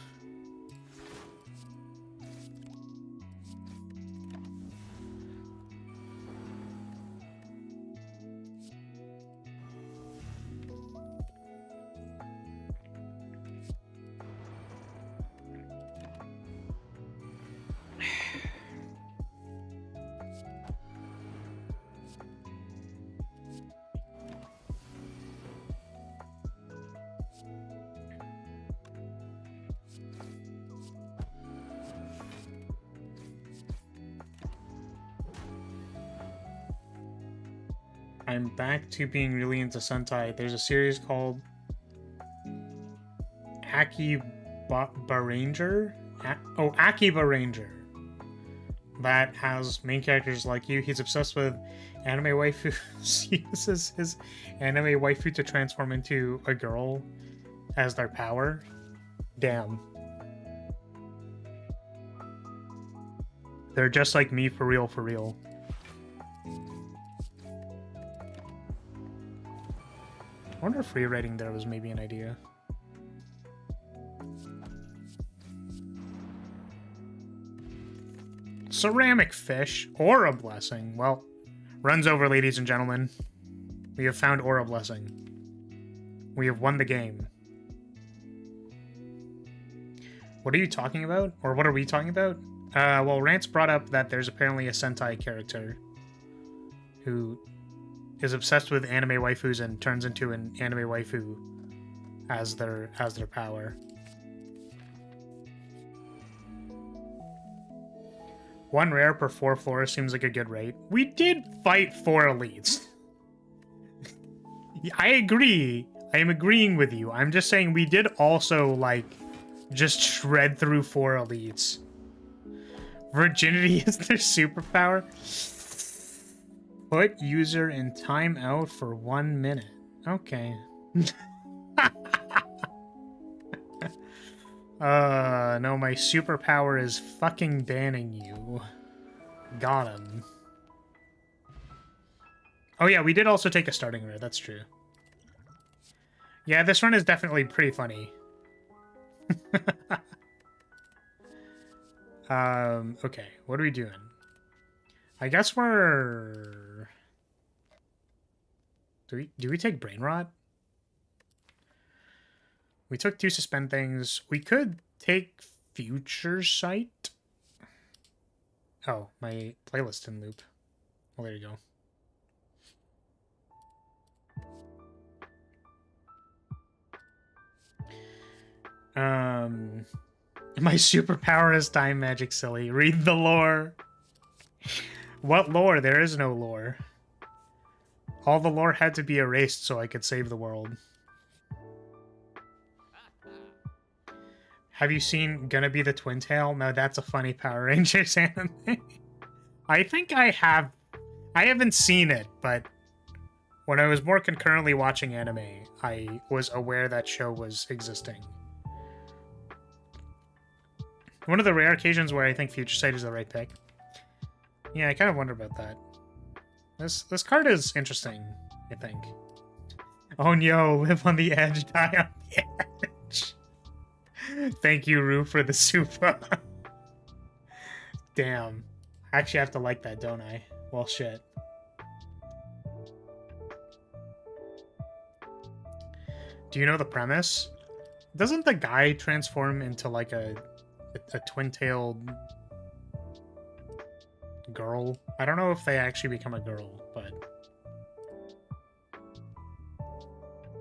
I'm back to being really into Sentai. There's a series called Akiba Ranger? Akiba Ranger. That has main characters like you. He's obsessed with anime waifu. He uses his anime waifu to transform into a girl as their power. Damn. They're just like me, for real, for real. I wonder if rewriting there was maybe an idea. Ceramic fish. Aura blessing. Well, runs over, ladies and gentlemen. We have found Aura blessing. We have won the game. What are you talking about? Or what are we talking about? Well, Rance brought up that there's apparently a Sentai character who is obsessed with anime waifus and turns into an anime waifu as their power. One rare per 4 floors seems like a good rate. We did fight 4 elites. I agree. I am agreeing with you. I'm just saying we did also, like, just shred through 4 elites. Virginity is their superpower. Put user in timeout for 1 minute. Okay. No, my superpower is fucking banning you. Got him. Oh yeah, we did also take a starting rare, that's true. Yeah, this run is definitely pretty funny. Okay, what are we doing? I guess we're... Do we take Brain Rot? We took 2 suspend things. We could take Future Sight. Oh, my playlist didn't loop. Well, there you go. My superpower is time magic, silly. Read the lore. What lore? There is no lore. All the lore had to be erased so I could save the world. Have you seen Gonna Be the Twin Tail? No, that's a funny Power Rangers anime. I think I have. I haven't seen it, but when I was more concurrently watching anime, I was aware that show was existing. One of the rare occasions where I think Future Sight is the right pick. Yeah, I kind of wonder about that. This card is interesting, I think. Oh no, live on the edge, die on the edge. Thank you, Rue, for the super. Damn. I actually have to like that, don't I? Well, shit. Do you know the premise? Doesn't the guy transform into like a twin-tailed girl? I don't know if they actually become a girl, but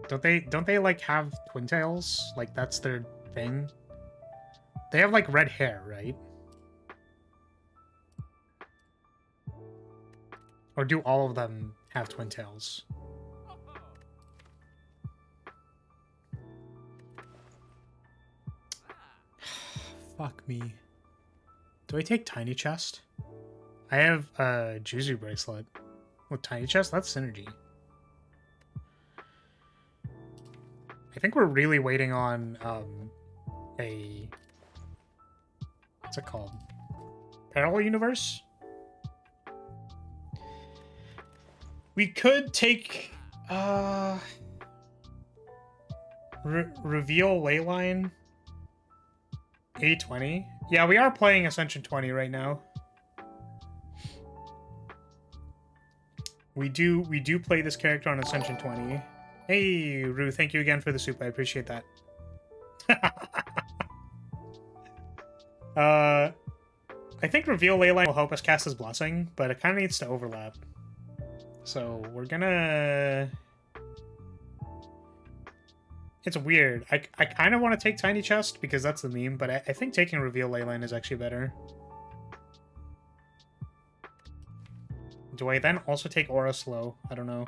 don't they like have twin tails? Like that's their thing? They have like red hair, right? Or do all of them have twin tails? Fuck me. Do I take Tiny Chest? I have a Juzu bracelet. With Tiny Chest? That's synergy. I think we're really waiting on a... What's it called? Parallel universe? We could take... Reveal Leyline... A20? Yeah, we are playing Ascension 20 right now. We do play this character on Ascension 20. Hey, Rue, thank you again for the soup. I appreciate that. I think Reveal Leyline will help us cast his Blessing, but it kind of needs to overlap. So we're gonna... It's weird. I kind of want to take Tiny Chest because that's the meme, but I think taking Reveal Leyline is actually better. Do I then also take Aura Slow? I don't know.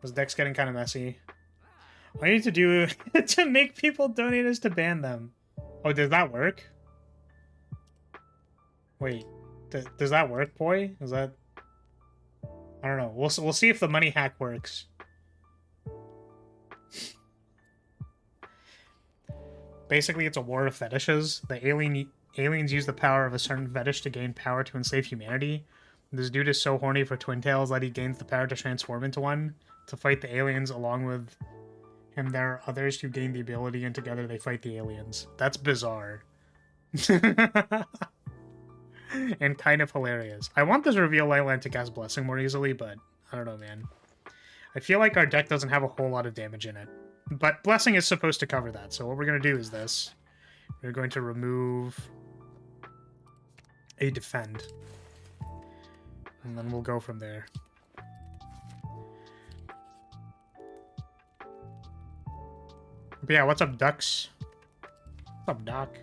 This deck's getting kind of messy. What I need to do to make people donate is to ban them. Oh, does that work? Wait, does that work, boy? Is that... I don't know. We'll see if the money hack works. Basically, it's a war of fetishes. The aliens use the power of a certain fetish to gain power to enslave humanity. This dude is so horny for twin tails that he gains the power to transform into one to fight the aliens. Along with him, there are others who gain the ability, and together they fight the aliens. That's bizarre. And kind of hilarious. I want this Reveal Leyline to cast Blessing more easily, but I don't know, man. I feel like our deck doesn't have a whole lot of damage in it. But Blessing is supposed to cover that, so what we're going to do is this. We're going to remove a Defend. And then we'll go from there. But yeah, what's up, Ducks? What's up, Doc?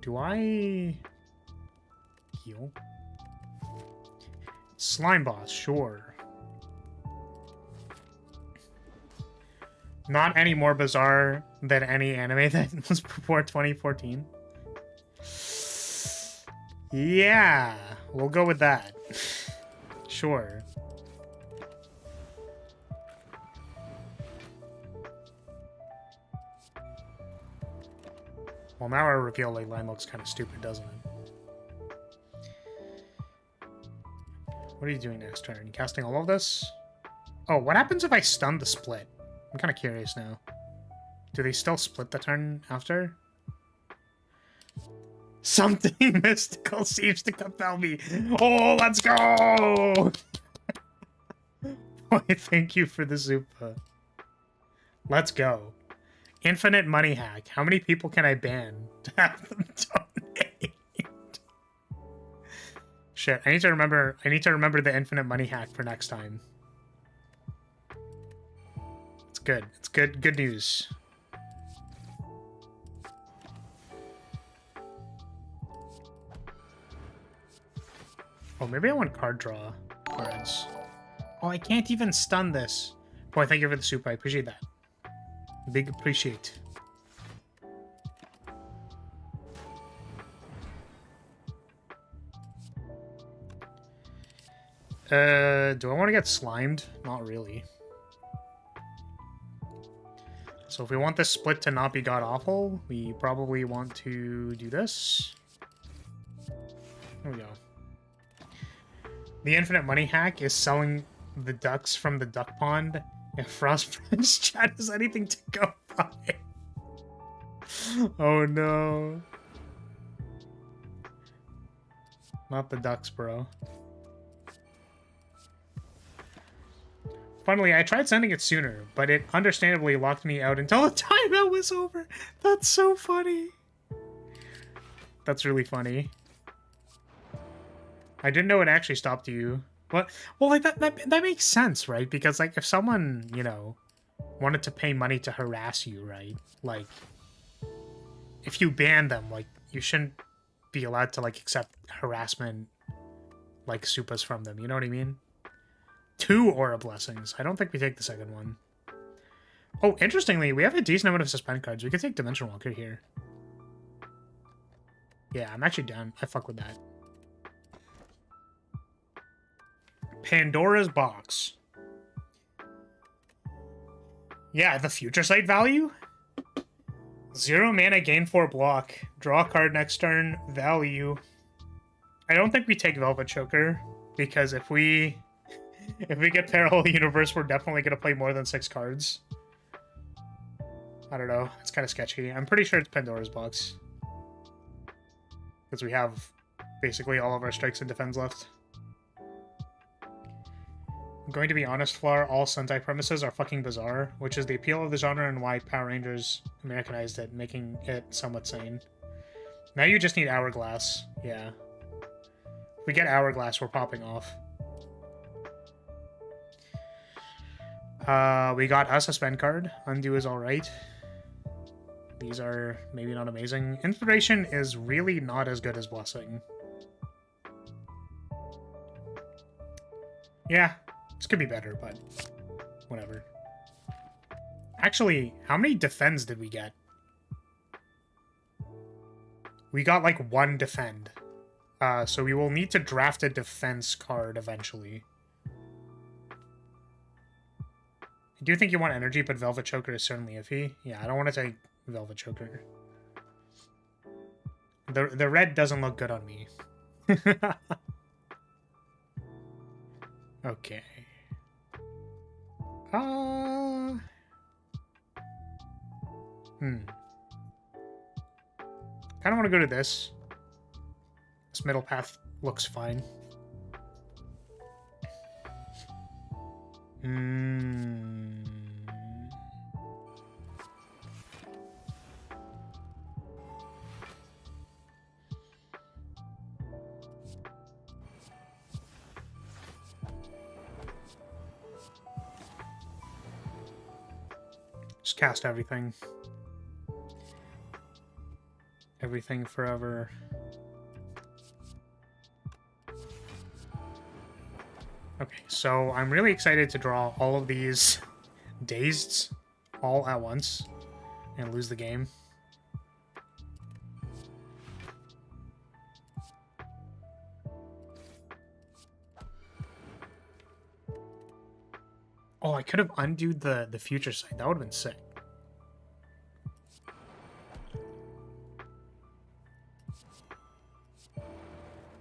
Do I... heal? Slime Boss, sure. Not any more bizarre than any anime that was before 2014. Yeah, we'll go with that. Sure. Well, now our Reveal Leyline looks kind of stupid, doesn't it? What are you doing next turn? You casting all of this? Oh, what happens if I stun the split? I'm kind of curious now. Do they still split the turn after? Something mystical seems to compel me. Oh, let's go! Boy, thank you for the Zupa. Let's go. Infinite money hack. How many people can I ban to have them donate? Shit, I need to remember the infinite money hack for next time. It's good. It's good news. Oh, maybe I want card draw cards. Oh, I can't even stun this. Boy, thank you for the soup. I appreciate that. Big appreciate. Do I want to get slimed? Not really. So if we want this split to not be god-awful, we probably want to do this. There we go. The infinite money hack is selling the ducks from the duck pond if Frostbridge chat has anything to go by. Oh no. Not the ducks, bro. Funnily, I tried sending it sooner, but it understandably locked me out until the timeout was over. That's so funny. That's really funny. I didn't know it actually stopped you. What? Well, like that makes sense, right? Because like if someone, you know, wanted to pay money to harass you, right? Like if you ban them, like you shouldn't be allowed to like accept harassment like supas from them. You know what I mean? 2 aura blessings. I don't think we take the second one. Oh, interestingly, we have a decent amount of suspend cards. We could take Dimension Walker here. Yeah, I'm actually down. I fuck with that. Pandora's Box. Yeah, the Future Sight value? 0 mana, gain 4 block. Draw a card next turn. Value. I don't think we take Velvet Choker, because if we get Parallel Universe, we're definitely going to play more than 6 cards. I don't know. It's kind of sketchy. I'm pretty sure it's Pandora's Box. Because we have basically all of our strikes and defense left. I'm going to be honest, Flar, all Sentai premises are fucking bizarre, which is the appeal of the genre and why Power Rangers Americanized it, making it somewhat sane. Now you just need Hourglass. Yeah. If we get Hourglass, we're popping off. We got a suspend card. Undo is alright. These are maybe not amazing. Inspiration is really not as good as Blessing. Yeah, this could be better, but whatever. Actually, how many defends did we get? We got like 1 defend. So we will need to draft a defense card eventually. I do think you want energy, but Velvet Choker is certainly iffy. Yeah, I don't want to take Velvet Choker. The red doesn't look good on me. Okay. Kind of want to go to this. This middle path looks fine. Just cast everything. Everything forever. Okay, so I'm really excited to draw all of these dazed all at once and lose the game. Oh, I could have undone the future sight. That would have been sick.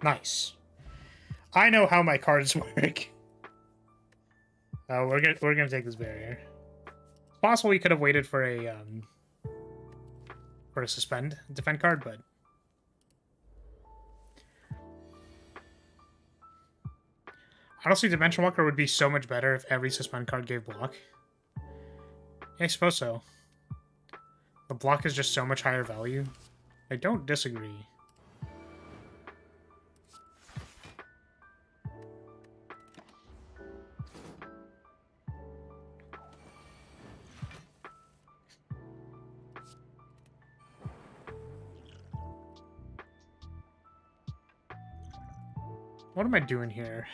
Nice. I know how my cards work. We're gonna take this barrier. It's possible we could have waited for a suspend defend card, but honestly, Dimension Walker would be so much better if every suspend card gave block. Yeah, I suppose so. The block is just so much higher value. I don't disagree. What am I doing here?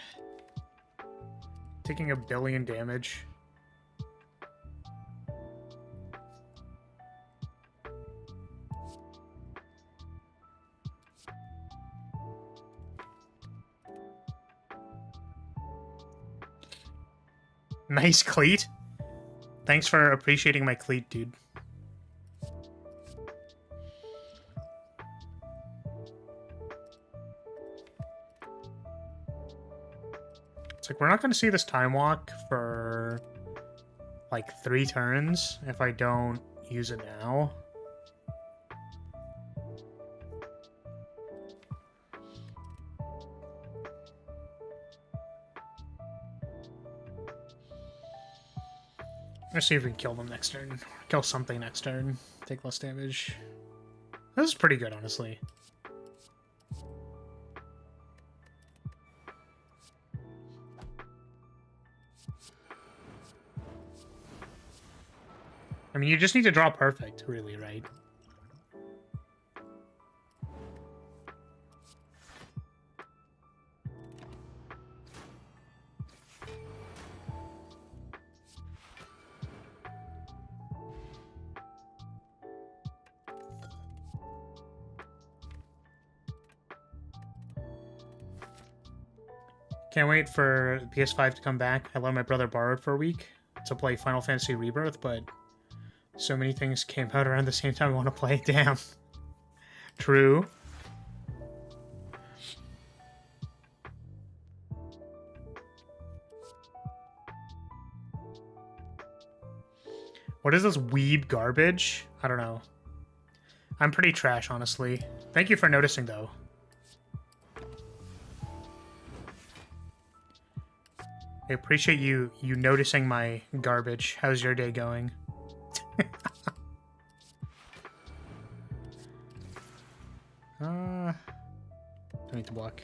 Taking 1 billion damage. Nice cleat. Thanks for appreciating my cleat, dude. It's like, we're not going to see this time walk for, like, 3 turns if I don't use it now. Let's see if we can kill them next turn. Kill something next turn. Take less damage. This is pretty good, honestly. I mean, you just need to draw perfect, really, right? Can't wait for PS5 to come back. I let my brother borrow it for a week to play Final Fantasy Rebirth, but so many things came out around the same time I want to play. Damn. True. What is this weeb garbage? I don't know. I'm pretty trash, honestly. Thank you for noticing, though. I appreciate you noticing my garbage. How's your day going? Don't need to block.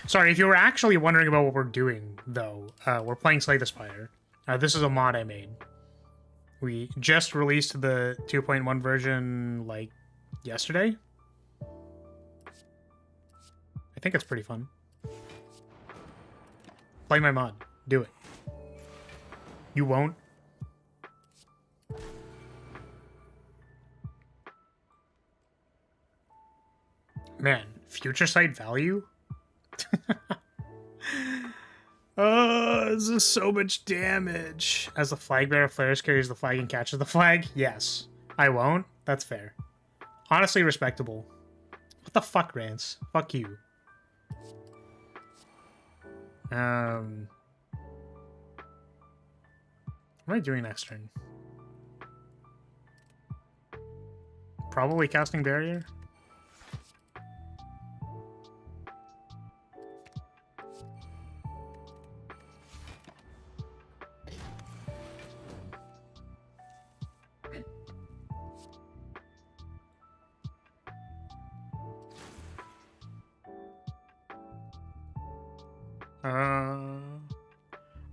Sorry, if you were actually wondering about what we're doing, though, we're playing Slay the Spire. This is a mod I made. We just released the 2.1 version, like, yesterday. I think it's pretty fun. Play my mod. Do it. You won't? Man, future sight value? Oh, this is so much damage. As the Flagbearer flares carries the flag and catches the flag? Yes. I won't? That's fair. Honestly respectable. What the fuck, Rance? Fuck you. What am I doing next turn? Probably casting Barrier?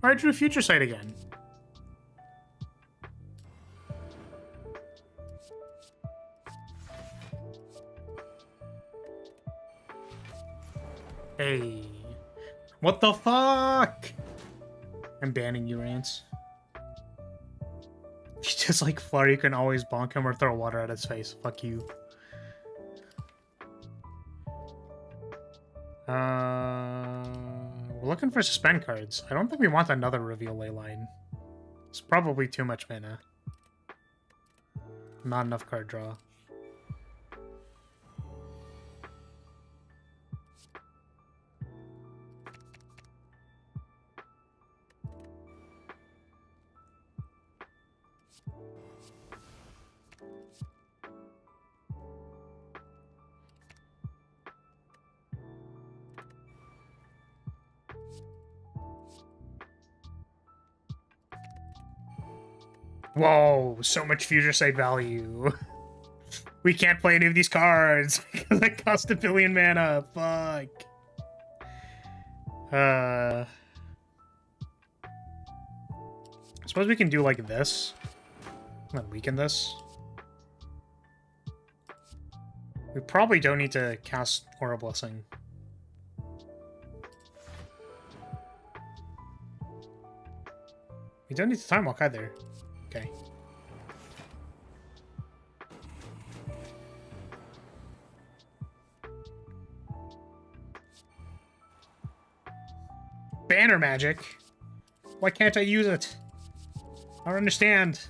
I drew Future Sight again. Hey. What the fuck? I'm banning you, Rance. Just like Flurry, you can always bonk him or throw water at his face. Fuck you. We're looking for suspend cards. I don't think we want another reveal ley line. It's probably too much mana. Not enough card draw. Whoa, so much future sight value. We can't play any of these cards because they cost 1 billion mana. Fuck. I suppose we can do like this. And then weaken this. We probably don't need to cast Aura Blessing. We don't need to time walk either. Okay. Banner magic. Why can't I use it? I don't understand.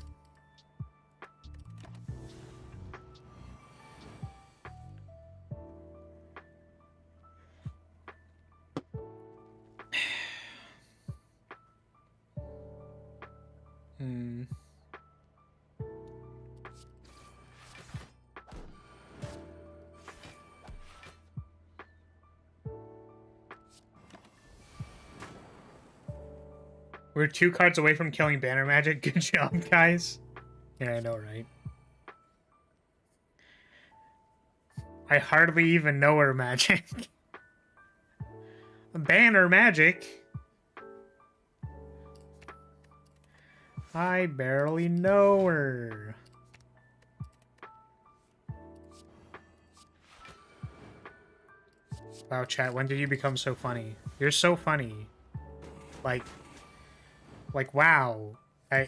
We're 2 cards away from killing banner magic. Good job, guys. Yeah, I know, right? I hardly even know her magic. Banner magic? I barely know her. Wow, chat, when did you become so funny? You're so funny. Like, wow. Have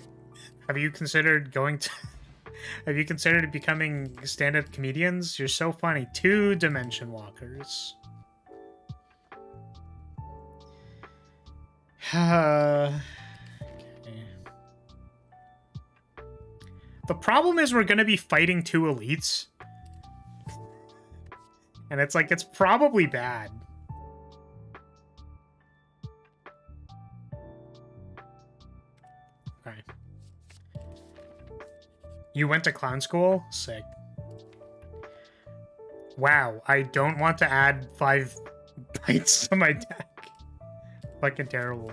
you considered going to... Have you considered becoming stand-up comedians? You're so funny. 2 dimension walkers. Okay. The problem is we're gonna be fighting 2 elites. And it's like, it's probably bad. Okay. You went to clown school? Sick. Wow, I don't want to add 5 bites to my deck. Fucking terrible.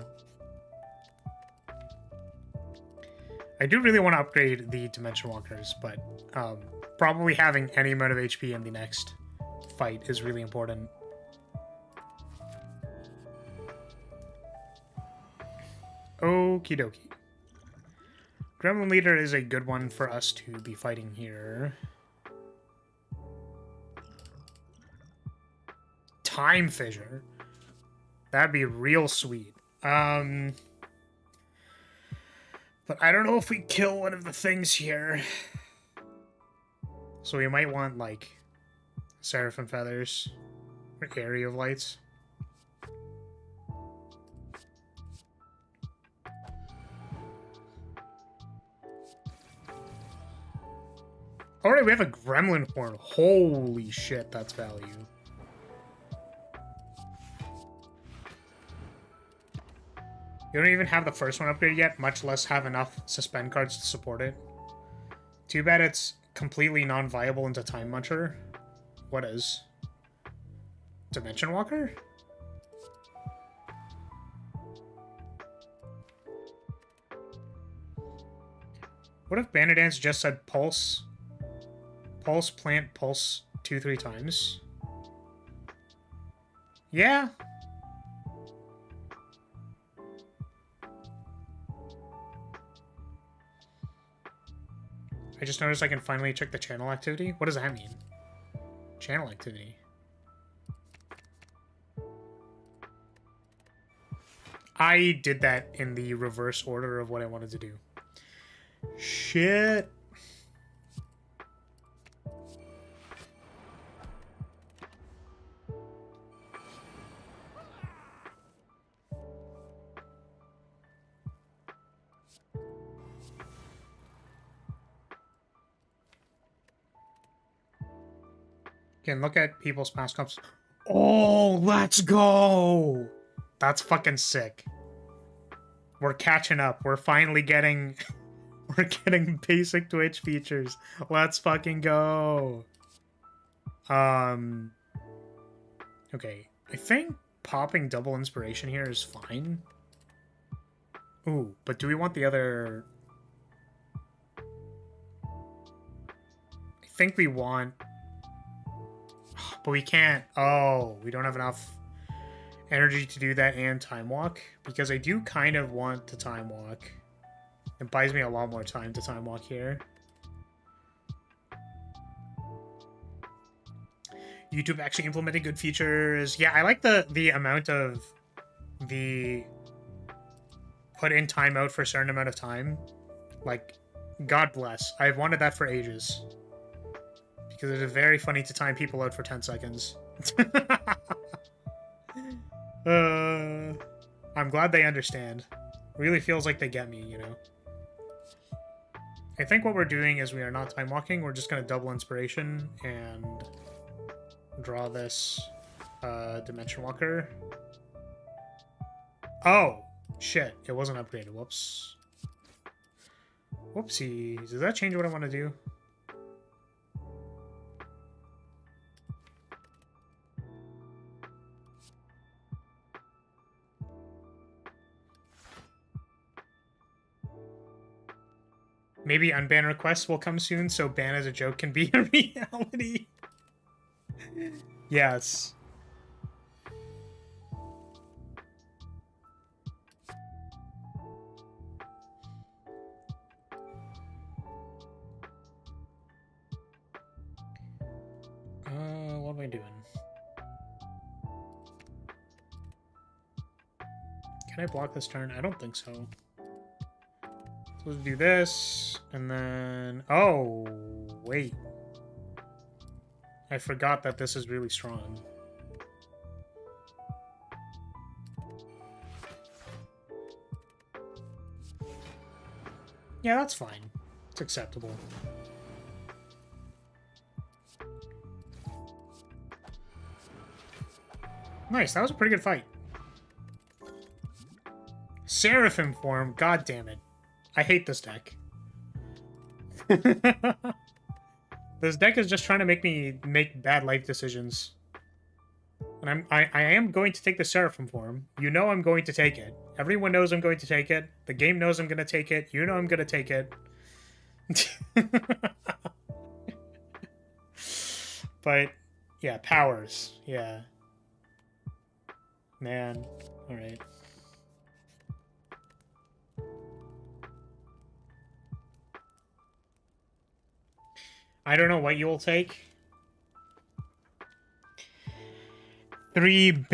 I do really want to upgrade the Dimension Walkers, but probably having any amount of HP in the next fight is really important. Okie dokie. Gremlin Leader is a good one for us to be fighting here. Time Fissure. That'd be real sweet. But I don't know if we kill one of the things here. So we might want, like, Seraphim Feathers or Area of Lights. Alright, we have a Gremlin Horn. Holy shit, that's value. You don't even have the first one upgraded yet, much less have enough suspend cards to support it. Too bad it's completely non-viable into Time Muncher. What is? Dimension Walker? What if Banner Dance just said Pulse? Pulse, Plant, Pulse 2-3 times? Yeah. I just noticed I can finally check the channel activity. What does that mean? Channel activity. I did that in the reverse order of what I wanted to do. Shit. Can look at people's past comps. Oh, let's go! That's fucking sick. We're catching up. We're finally getting... We're getting basic Twitch features. Let's fucking go. Okay. I think popping double inspiration here is fine. Ooh, but do we want the other... I think we want... But we can't. Oh, we don't have enough energy to do that and time walk. Because I do kind of want to time walk. It buys me a lot more time to time walk here. YouTube actually implemented good features. Yeah, I like the amount of the put in timeout for a certain amount of time. Like, God bless. I've wanted that for ages. Because it is very funny to time people out for 10 seconds. I'm glad they understand. Really feels like they get me, you know? I think what we're doing is we are not time walking. We're just going to double inspiration and draw this dimension walker. Oh, shit. It wasn't upgraded. Whoops. Whoopsies. Does that change what I want to do? Maybe unban requests will come soon, so ban as a joke can be a reality. Yes. What am I doing? Can I block this turn? I don't think so. So let's do this, and then... Oh, wait. I forgot that this is really strong. Yeah, that's fine. It's acceptable. Nice, that was a pretty good fight. Seraphim form, god damn it. I hate this deck. This deck is just trying to make me make bad life decisions. And I am going to take the Seraphim form. You know I'm going to take it. Everyone knows I'm going to take it. The game knows I'm going to take it. You know I'm going to take it. But, yeah, powers. Yeah. Man. Alright. I don't know what you will take. 3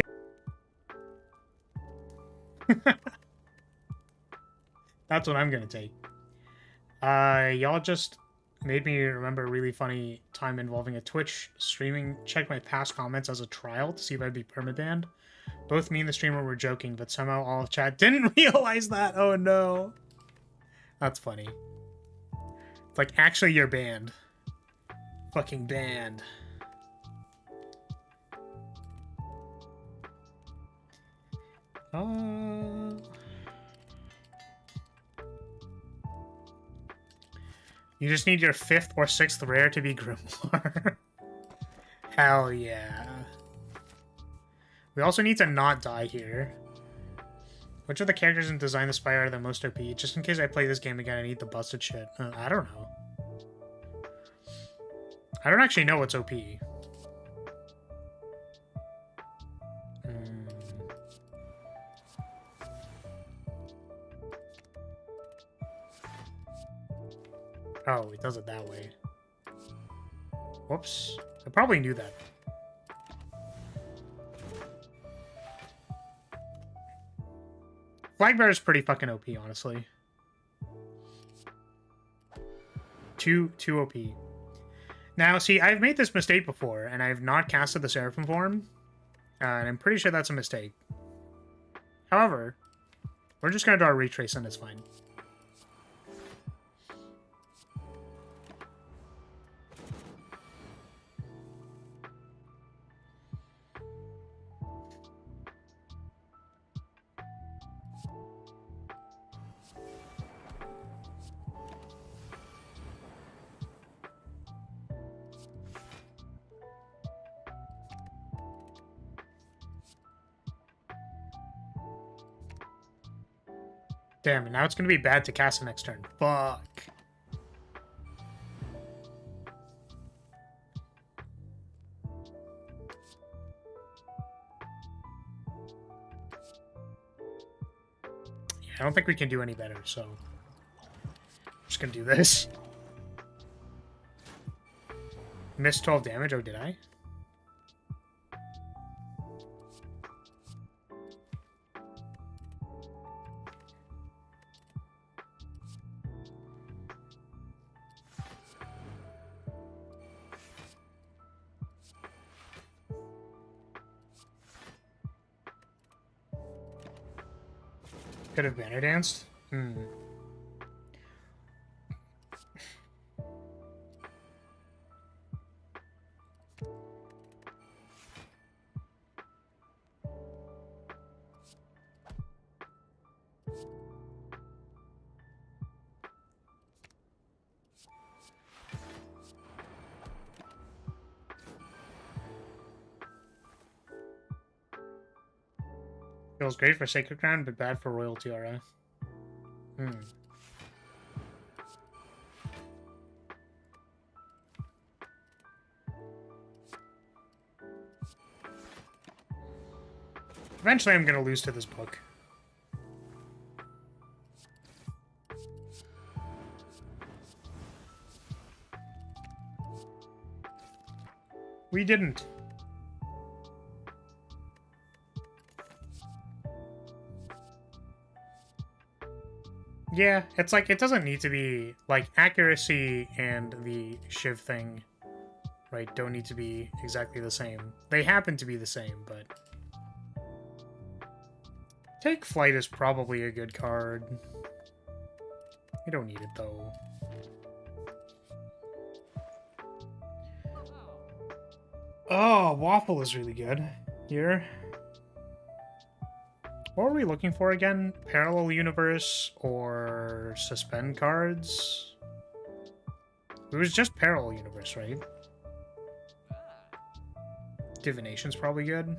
That's what I'm gonna take. Y'all just made me remember a really funny time involving a Twitch streaming. Check my past comments as a trial to see if I'd be permabanned. Both me and the streamer were joking, but somehow all of chat didn't realize that. Oh no. That's funny. It's like, actually you're banned. Fucking banned. You just need your 5th or 6th rare to be Grimoire. Hell yeah. We also need to not die here. Which of the characters in Design the Spire are the most OP? Just in case I play this game again and eat the busted shit. I don't know. I don't actually know what's OP. Oh, it does it that way. Whoops. I probably knew that. Flagbearer is pretty fucking OP, honestly. Too OP. Now, see, I've made this mistake before, and I've not casted the Seraphim form, and I'm pretty sure that's a mistake. However, we're just going to draw a retrace, and it's fine. Damn, and now it's going to be bad to cast the next turn. Fuck. Yeah, I don't think we can do any better, so... I'm just going to do this. Missed 12 damage? Oh, did I? Could have banner danced? Feels great for Sacred Ground, but bad for Royalty Aura. Eventually I'm gonna lose to this book. We didn't. Yeah, it's like, it doesn't need to be, like, accuracy and the Shiv thing, right, don't need to be exactly the same. They happen to be the same, but... Take Flight is probably a good card. You don't need it, though. Oh, Waffle is really good here. What were we looking for again? Parallel Universe or Suspend cards? It was just Parallel Universe, right? Divination's probably good.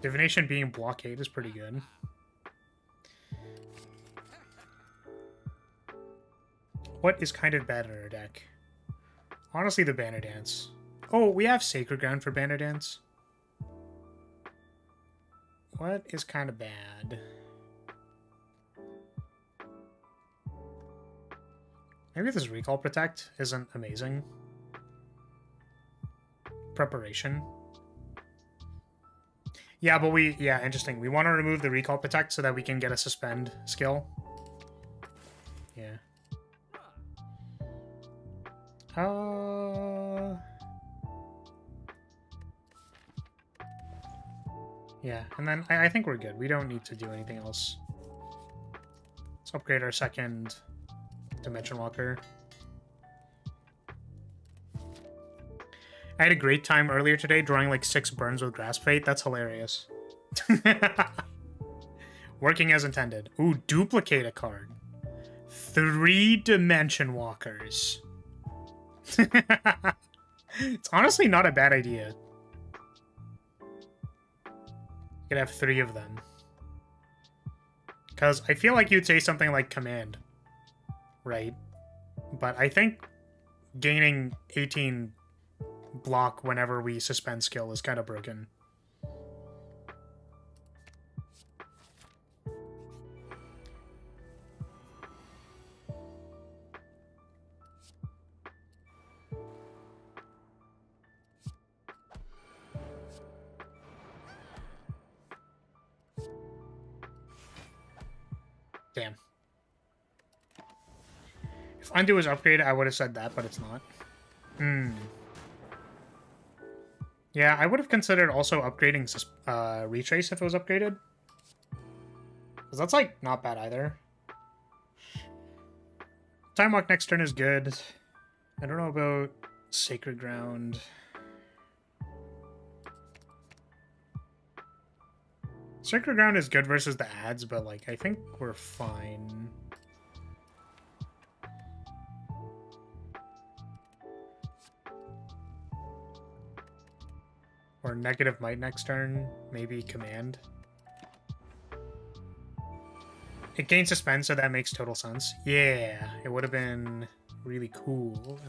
Divination being blockade is pretty good. What is kind of bad in our deck? Honestly, the Banner Dance. Oh, we have Sacred Ground for Banner Dance. What is kind of bad? Maybe this Recall Protect isn't amazing. Preparation. Yeah, but yeah, interesting. We want to remove the Recall Protect so that we can get a Suspend skill. Yeah. Yeah, and then I think we're good. We don't need to do anything else. Let's upgrade our second Dimension Walker. I had a great time earlier today drawing like 6 burns with Grasp Fate. That's hilarious. Working as intended. Ooh, duplicate a card. 3 Dimension Walkers. It's honestly not a bad idea. You could have 3 of them. Because I feel like you'd say something like Command. Right? But I think gaining 18 block whenever we suspend skill is kind of broken. Damn. If Undo was upgraded, I would have said that, but it's not. Yeah, I would have considered also upgrading Retrace if it was upgraded. Because that's, like, not bad either. Time Walk next turn is good. I don't know about Sacred Ground. Sacred Ground is good versus the ads, but, like, I think we're fine. Or negative might next turn, maybe Command. It gains Suspend, so that makes total sense. Yeah, it would have been really cool.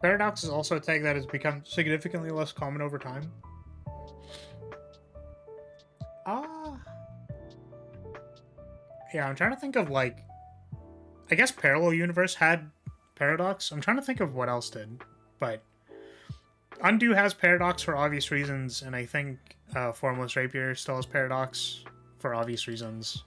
Paradox is also a tag that has become significantly less common over time. Yeah, I'm trying to think of, like... I guess Parallel Universe had Paradox. I'm trying to think of what else did, but Undo has Paradox for obvious reasons, and I think Formless Rapier still has Paradox for obvious reasons.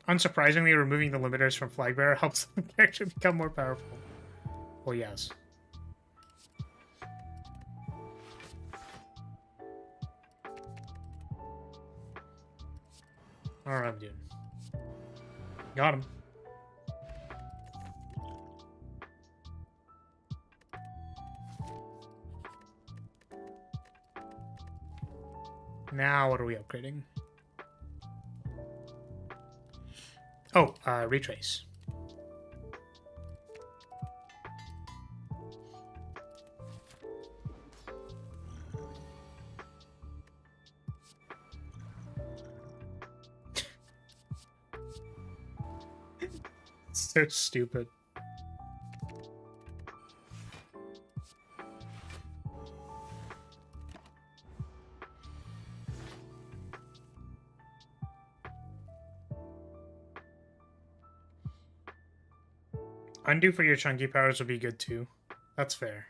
Unsurprisingly, removing the limiters from Flagbearer helps the character become more powerful. Well, yes. Alright, dude. Got him. Now, what are we upgrading? Oh, retrace. So stupid. Undo for your chunky powers would be good too. That's fair.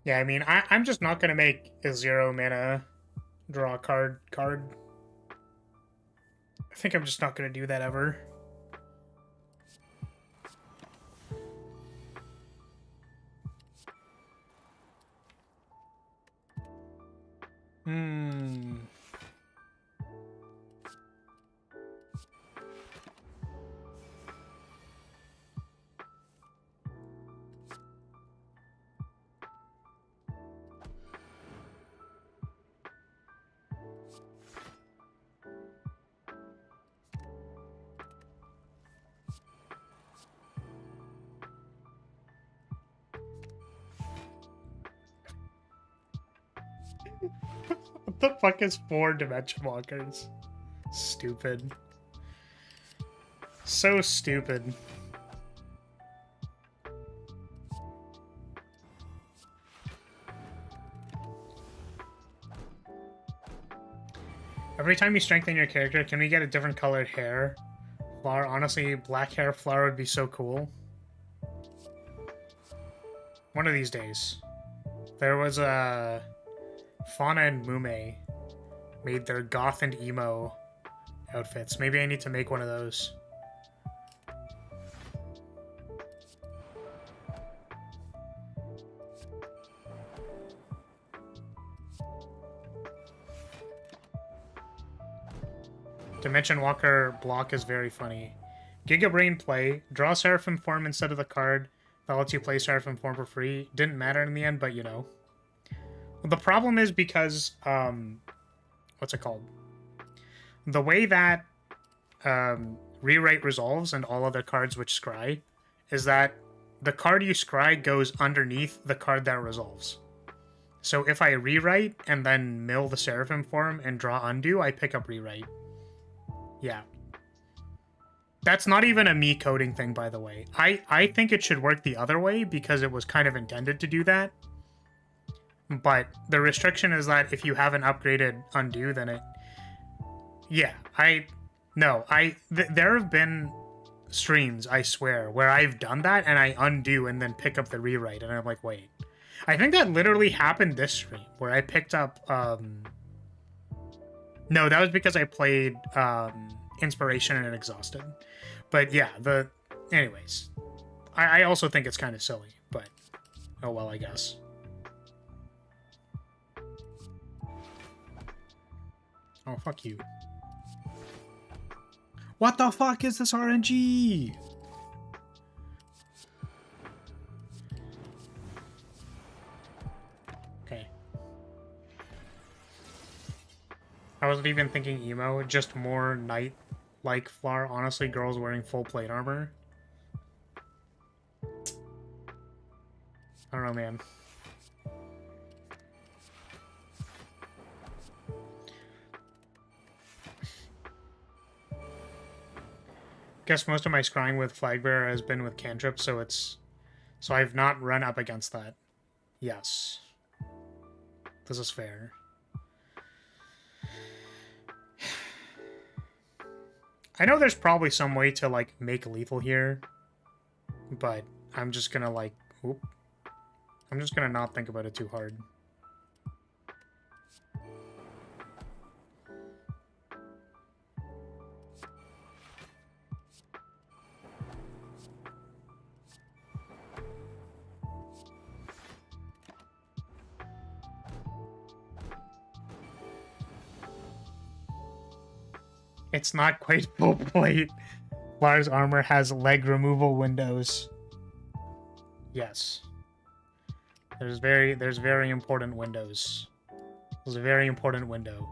Yeah, I mean, I'm just not gonna make a 0 mana draw card. I think I'm just not gonna do that ever. What the fuck is 4 Dimension Walkers? Stupid. So stupid. Every time you strengthen your character, can we get a different colored hair? Flower, honestly, black hair flower would be so cool. One of these days. There was a... Fauna and Mume made their goth and emo outfits. Maybe I need to make one of those. Dimension Walker block is very funny. Giga Brain play. Draw Seraphim form instead of the card. That lets you play Seraphim form for free. Didn't matter in the end, but you know. The problem is because, what's it called? The way that Rewrite resolves and all other cards which scry is that the card you scry goes underneath the card that resolves. So if I rewrite and then mill the Seraphim form and draw Undo, I pick up Rewrite. Yeah. That's not even a me coding thing, by the way. I think it should work the other way because it was kind of intended to do that. But the restriction is that if you haven't upgraded Undo, then it... Yeah, there have been streams, I swear, where I've done that and I undo and then pick up the rewrite, and I'm like, wait. I think that literally happened this stream, where I picked up, No, that was because I played, Inspiration and Exhausted. But yeah, anyways. I also think it's kind of silly, but... Oh well, I guess. Oh, fuck you. What the fuck is this RNG? Okay. I wasn't even thinking emo, just more knight-like flower. Honestly, girls wearing full plate armor. I don't know, man. Guess most of my scrying with Flagbearer has been with cantrips, so it's So I've not run up against that. Yes. This is fair. I know there's probably some way to, like, make lethal here. But I'm just gonna, like... Oop. I'm just gonna not think about it too hard. It's not quite full plate. Lars' armor has leg removal windows. Yes. There's very important windows. There's a very important window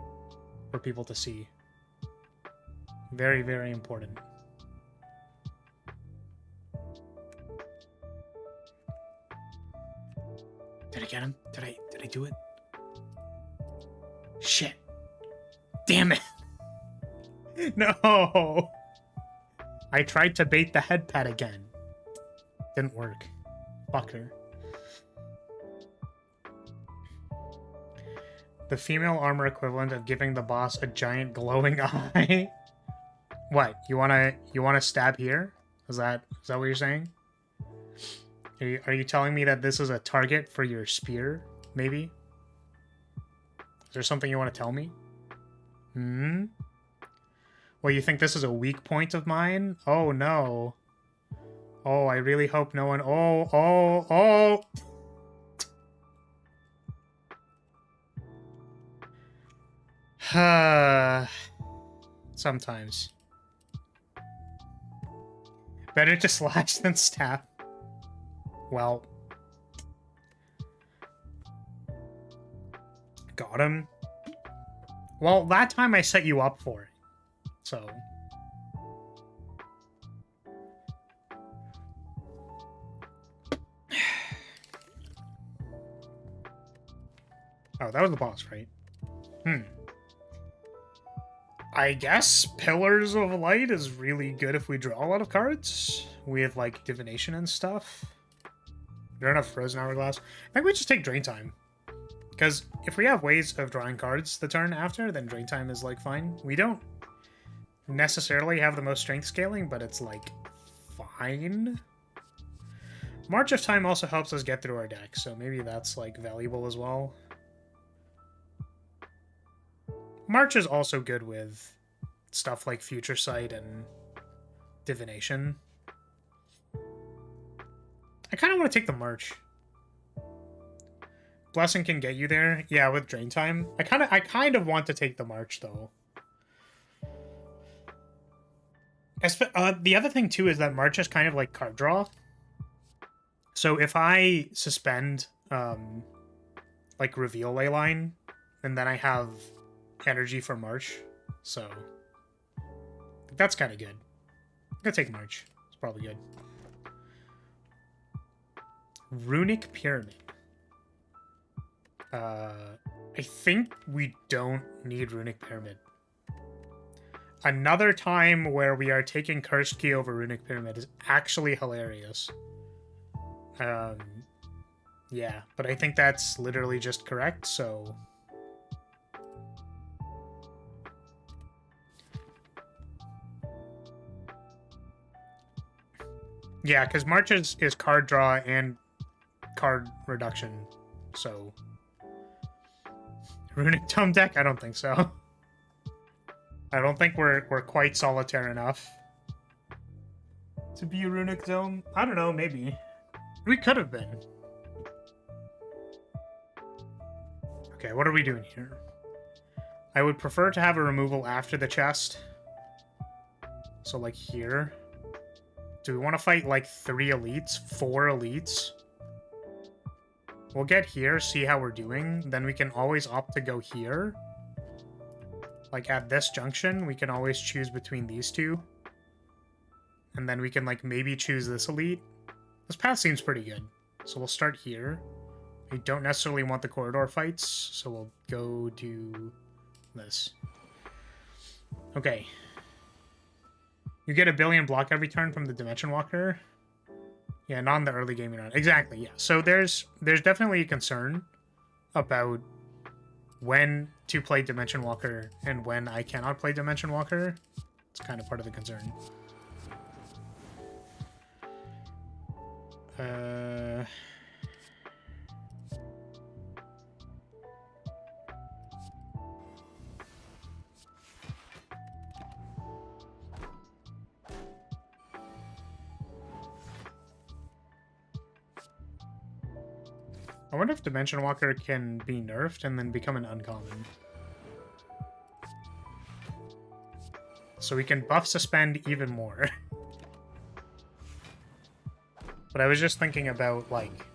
for people to see. Very, very important. Did I get him? Did I do it? Shit. Damn it. No! I tried to bait the head pad again. Didn't work. Fucker. The female armor equivalent of giving the boss a giant glowing eye. What? You wanna stab here? Is that what you're saying? Are you telling me that this is a target for your spear? Maybe? Is there something you want to tell me? Hmm? Well, you think this is a weak point of mine? Oh, no. Oh, I really hope no one... Oh! Sometimes. Better to slash than stab. Well. Got him. Well, that time I set you up for it. So. Oh, that was the boss, right? I guess Pillars of Light is really good if we draw a lot of cards. We have, like, Divination and stuff. We don't have Frozen Hourglass. I think we just take Drain Time. Because if we have ways of drawing cards the turn after, then Drain Time is, like, fine. We don't necessarily have the most strength scaling, but it's, like, fine. March of Time also helps us get through our deck, so maybe that's, like, valuable as well. March is also good with stuff like Future Sight and Divination. I kind of want to take the March. Blessing can get you there. Yeah, with Drain Time. I kind of want to take the March, though. The other thing, too, is that March is kind of like card draw. So if I suspend, like, Reveal Leyline, and then I have energy for March, so that's kind of good. I'm gonna take March. It's probably good. Runic Pyramid. I think we don't need Runic Pyramid. Another time where we are taking Cursed Key over Runic Pyramid is actually hilarious. Yeah, but I think that's literally just correct, so... Yeah, because March is card draw and card reduction, so... Runic Tome deck? I don't think so. I don't think we're quite solitaire enough to be a Runic Tome. I don't know, maybe. We could have been. Okay, what are we doing here? I would prefer to have a removal after the chest. So, like, here. Do we want to fight, like, 3 elites? 4 elites? We'll get here, see how we're doing. Then we can always opt to go here. Like, at this junction, we can always choose between these two. And then we can, like, maybe choose this elite. This path seems pretty good. So we'll start here. We don't necessarily want the corridor fights, so we'll go do this. Okay. You get a billion block every turn from the Dimension Walker. Yeah, not in the early game you're not. Exactly, yeah. So there's definitely a concern about when to play Dimension Walker and when I cannot play Dimension Walker. It's kind of part of the concern. I wonder if Dimension Walker can be nerfed and then become an uncommon. So we can buff suspend even more. But I was just thinking about, like,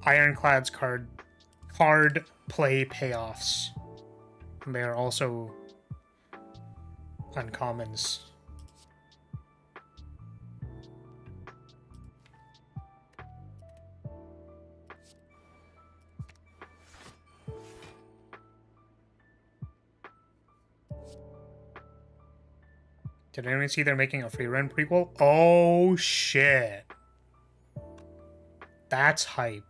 Ironclad's card play payoffs. They are also uncommons. Did anyone see they're making a free run prequel? Oh shit. That's hype.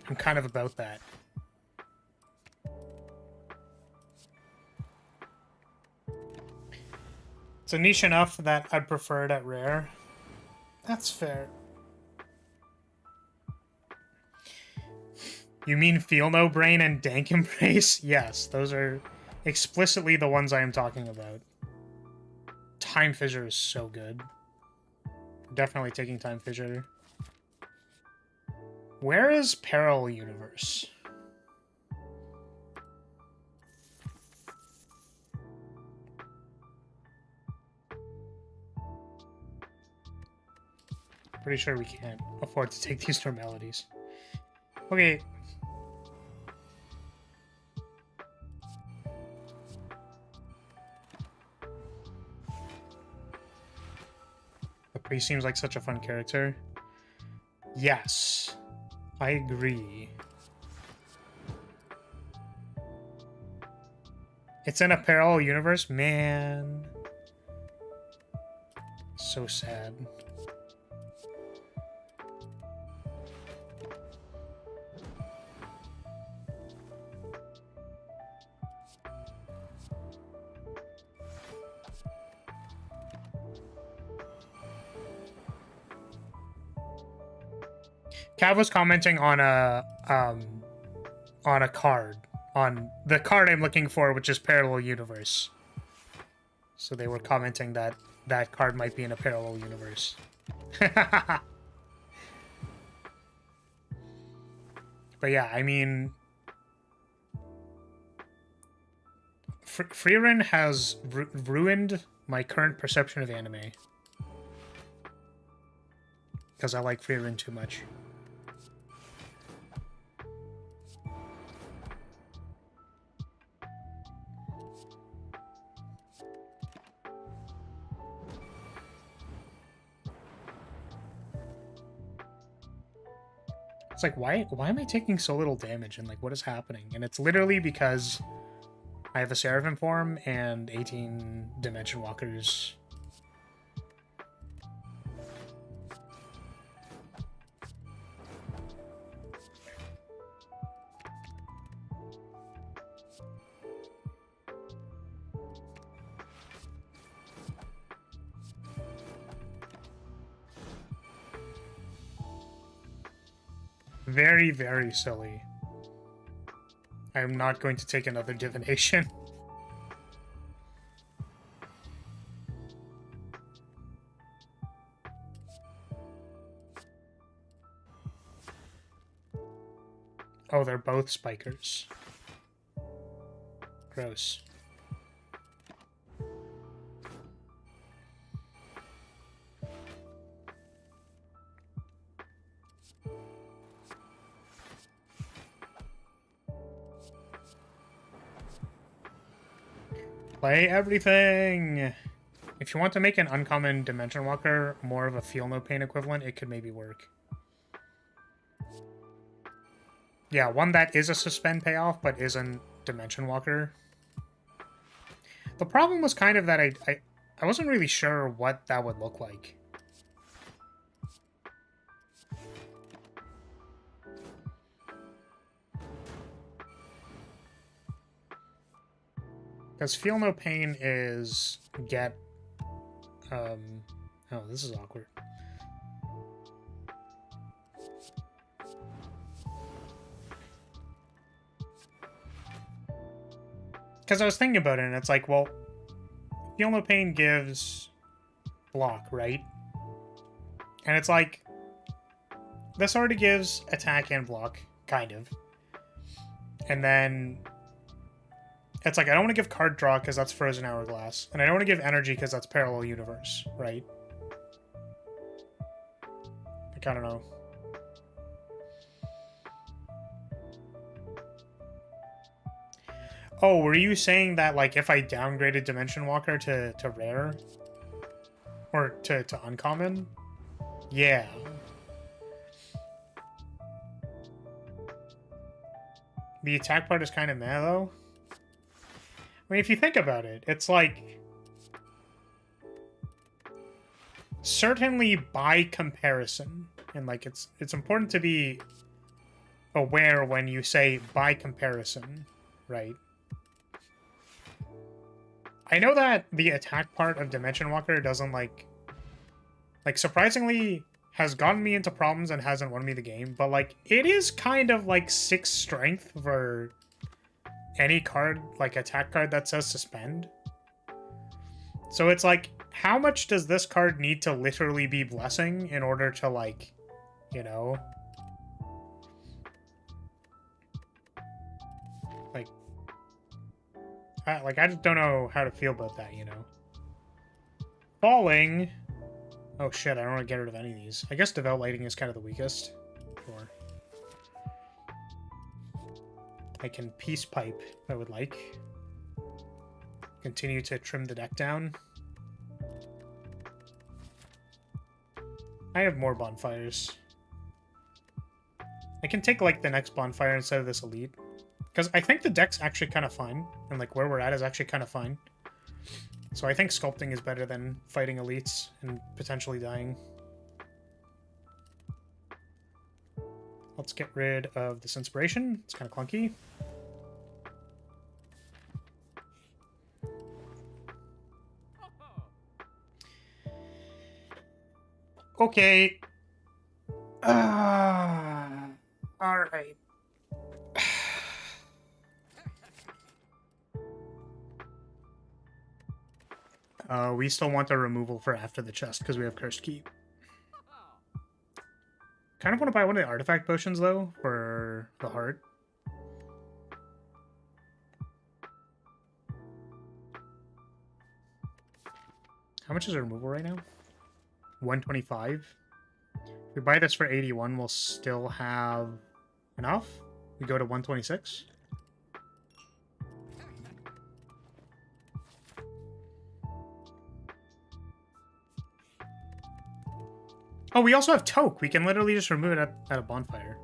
I'm kind of about that. It's a niche enough that I'd prefer it at rare. That's fair. You mean Feel No Brain and Dank Embrace? Yes, those are explicitly the ones I am talking about. Time Fissure is so good. Definitely taking Time Fissure. Where is Parallel Universe? Pretty sure we can't afford to take these normalities. Okay. The priest seems like such a fun character. Yes, I agree. It's in a parallel universe? Man. So sad. Cav was commenting on a card. On the card I'm looking for, which is Parallel Universe. So they were commenting that that card might be in a parallel universe. But yeah, I mean... Frieren has ruined my current perception of anime. Because I like Frieren too much. It's like, why am I taking so little damage, and like, what is happening? And it's literally because I have a Seraphim form and 18 Dimension Walkers. Very, very silly. I'm not going to take another divination. Oh, they're both spikers. Gross. Play everything! If you want to make an uncommon Dimension Walker more of a Feel No Pain equivalent, it could maybe work. Yeah, one that is a suspend payoff, but isn't Dimension Walker. The problem was kind of that I wasn't really sure what that would look like. Because Feel No Pain is get... oh, this is awkward. Because I was thinking about it, and it's like, well, Feel No Pain gives block, right? And it's like, this already gives attack and block, kind of. And then it's like, I don't want to give card draw because that's Frozen Hourglass. And I don't want to give energy because that's Parallel Universe, right? Like, I don't know. Oh, were you saying that, like, if I downgraded Dimension Walker to rare? Or to uncommon? Yeah. The attack part is kind of meh, though. I mean, if you think about it, it's like... certainly by comparison. And, like, it's important to be aware when you say by comparison, right? I know that the attack part of Dimension Walker doesn't, like, surprisingly has gotten me into problems and hasn't won me the game, but, like, it is kind of, like, 6 strength for any card, like, attack card that says suspend. So it's like, how much does this card need to literally be Blessing in order to, like, you know... Like, I just don't know how to feel about that, you know? Falling... Oh shit, I don't want to get rid of any of these. I guess Devout Lighting is kind of the weakest. Or... I can Peace Pipe if I would like. Continue to trim the deck down. I have more bonfires. I can take, like, the next bonfire instead of this elite. Because I think the deck's actually kind of fine. And, like, where we're at is actually kind of fine. So I think sculpting is better than fighting elites and potentially dying. Let's get rid of this inspiration. It's kind of clunky. Okay. Alright. We still want a removal for after the chest because we have Cursed Keep. Kind of want to buy one of the artifact potions though for the heart. How much is a removal right now? 125. If we buy this for 81, we'll still have enough. We go to 126. Oh, we also have Toke. We can literally just remove it at a bonfire.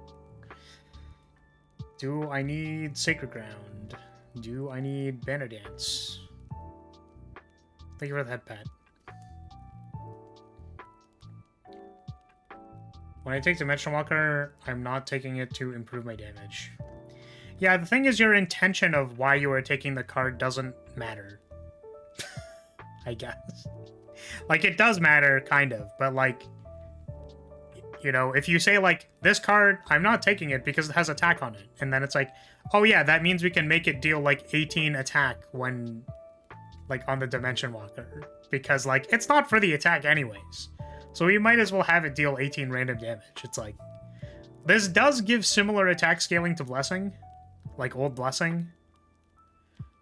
Do I need Sacred Ground? Do I need Banner Dance? Thank you for the head pat. When I take Dimension Walker, I'm not taking it to improve my damage. Yeah, the thing is your intention of why you are taking the card doesn't matter. I guess. Like, it does matter, kind of, but, like... You know, if you say, like, this card, I'm not taking it because it has attack on it. And then it's like, oh yeah, that means we can make it deal, like, 18 attack when, like, on the Dimension Walker. Because, like, it's not for the attack anyways. So we might as well have it deal 18 random damage. It's like, this does give similar attack scaling to Blessing. Like, old Blessing.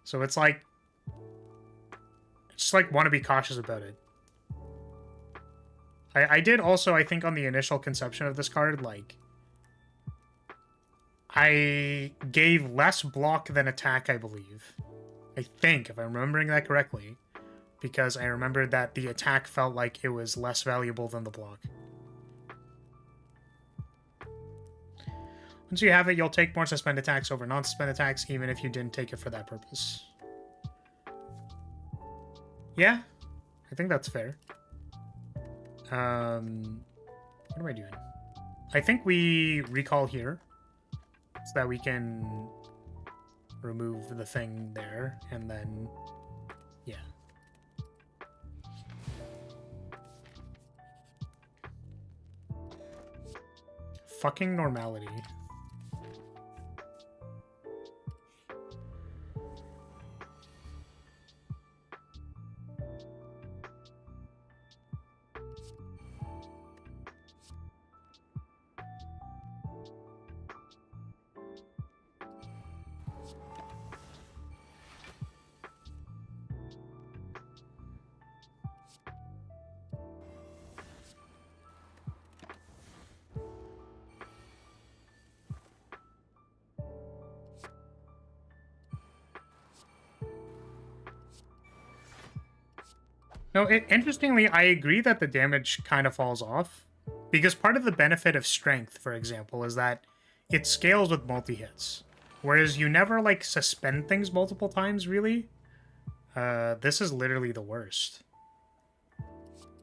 So it's like, just, like, want to be cautious about it. I did also, I think, on the initial conception of this card, like, I gave less block than attack, I believe. I think, if I'm remembering that correctly. Because I remembered that the attack felt like it was less valuable than the block. Once you have it, you'll take more suspend attacks over non-suspend attacks, even if you didn't take it for that purpose. Yeah, I think that's fair. What am I doing? I think we recall here so that we can remove the thing there, and then, yeah. Fucking normality. No, interestingly, I agree that the damage kind of falls off, because part of the benefit of strength, for example, is that it scales with multi-hits, whereas you never, like, suspend things multiple times, really. This is literally the worst.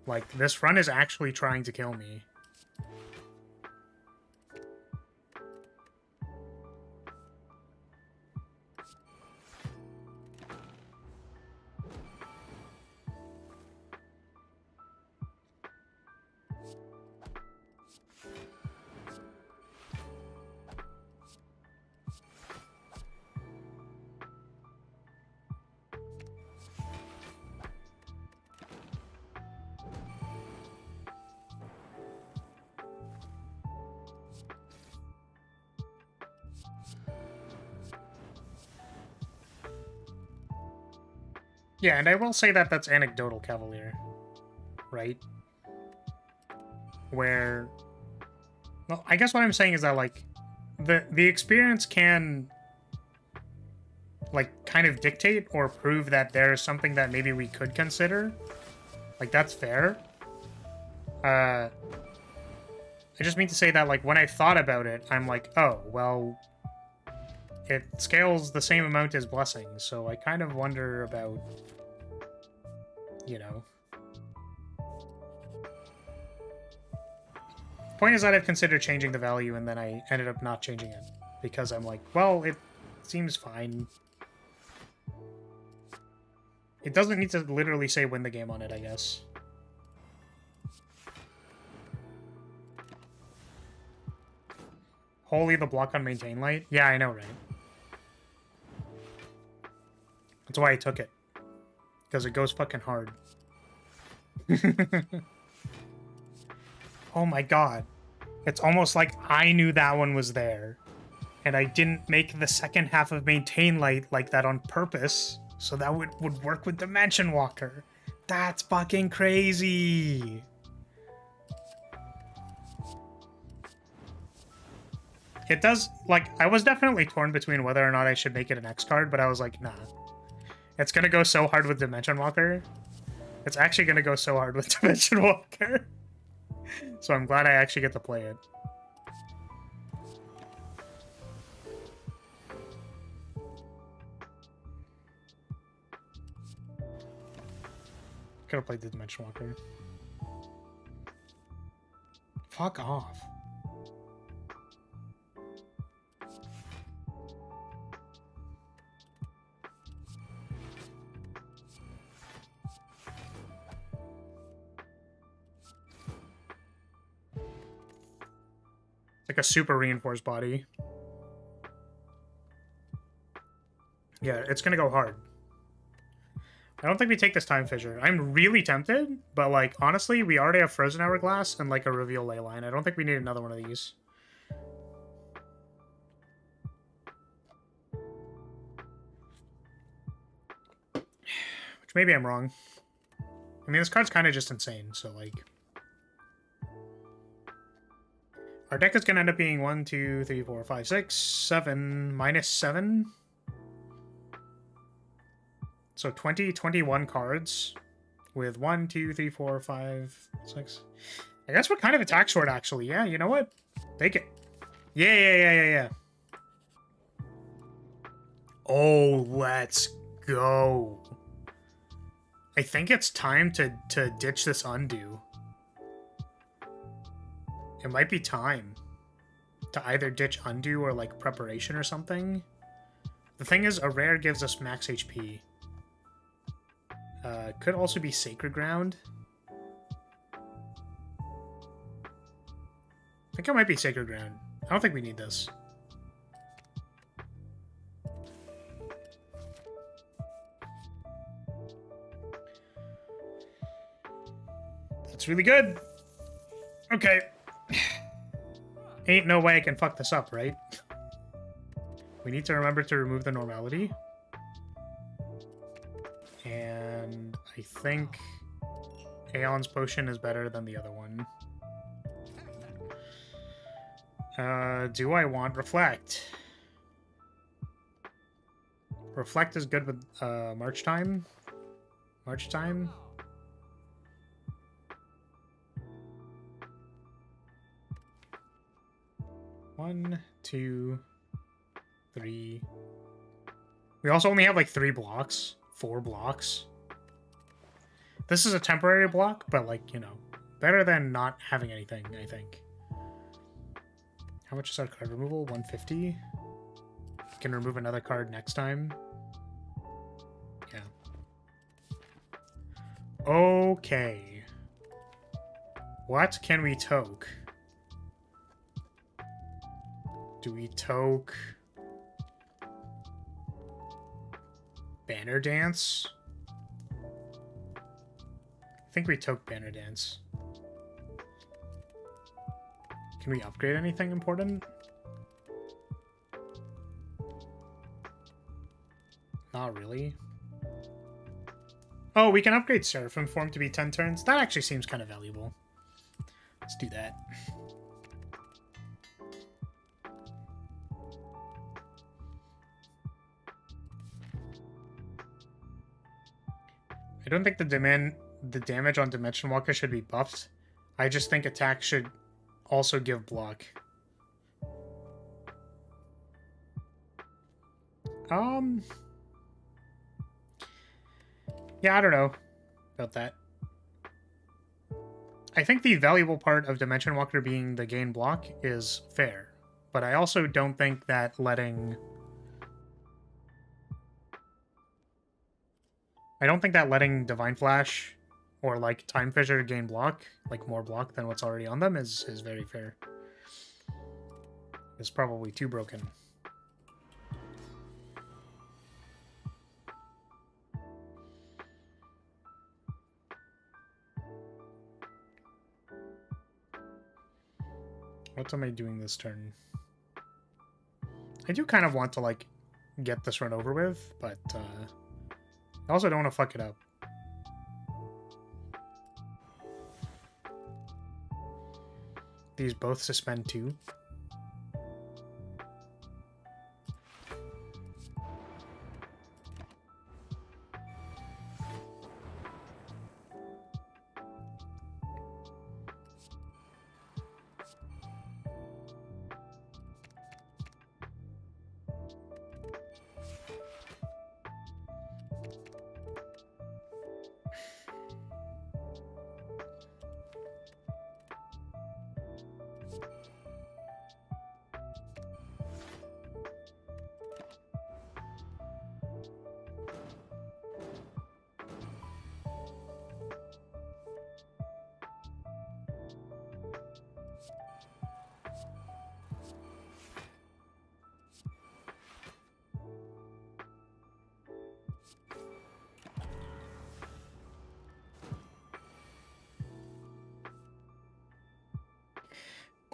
Like, this run is actually trying to kill me. Yeah, and I will say that that's anecdotal Cavalier, right? Where, well, I guess what I'm saying is that, like, the experience can, like, kind of dictate or prove that there's something that maybe we could consider. Like, that's fair. I just mean to say that, like, when I thought about it, I'm like, oh, well, it scales the same amount as Blessings, so I kind of wonder about, you know. Point is that I've considered changing the value, and then I ended up not changing it, because I'm like, well, it seems fine. It doesn't need to literally say win the game on it, I guess. Holy, the block on maintain light? Yeah, I know, right? That's why I took it. Because it goes fucking hard. Oh my god. It's almost like I knew that one was there. And I didn't make the second half of maintain light like that on purpose. So that would work with Dimension Walker. That's fucking crazy. It does, like, I was definitely torn between whether or not I should make it an X card, but I was like, nah. It's gonna go so hard with Dimension Walker. It's actually gonna go so hard with Dimension Walker. So I'm glad I actually get to play it. Could have played the Dimension Walker. Fuck off. Like a super reinforced body. Yeah, it's gonna go hard. I don't think we take this Time Fissure. I'm really tempted, but, like, honestly, we already have Frozen Hourglass and, like, a Reveal Leyline. I don't think we need another one of these. Which maybe I'm wrong. I mean, this card's kind of just insane, so, like... Our deck is going to end up being 1, 2, 3, 4, 5, 6, 7, -7. So 21 cards with 1, 2, 3, 4, 5, 6. I guess we're kind of attack short, actually. Yeah, you know what? Take it. Yeah. Oh, let's go. I think it's time to ditch this undo. It might be time to either ditch undo or like preparation or something. The thing is, a rare gives us max HP. Could also be Sacred Ground. I think it might be Sacred Ground. I don't think we need this. That's really good. Okay. Ain't no way I can fuck this up, right? We need to remember to remove the normality. And I think Aeon's Potion is better than the other one. Do I want Reflect? Reflect is good with March time. March time. One, two, three. We also only have like 3 blocks, 4 blocks. This is a temporary block, but like, you know, better than not having anything, I think. How much is our card removal? 150. Can remove another card next time. Yeah. Okay. What can we toke? Do we toke Banner Dance? I think we toke Banner Dance. Can we upgrade anything important? Not really. Oh, we can upgrade Seraphim Form to be 10 turns. That actually seems kind of valuable. Let's do that. I don't think the damage on Dimension Walker should be buffed. I just think attack should also give block. Yeah, I don't know about that. I think the valuable part of Dimension Walker being the gain block is fair, but I also don't think that letting... Divine Flash or like Time Fissure gain block, like more block than what's already on them, is very fair. It's probably too broken. What am I doing this turn? I do kind of want to like get this run over with, but I also don't want to fuck it up. These both suspend too.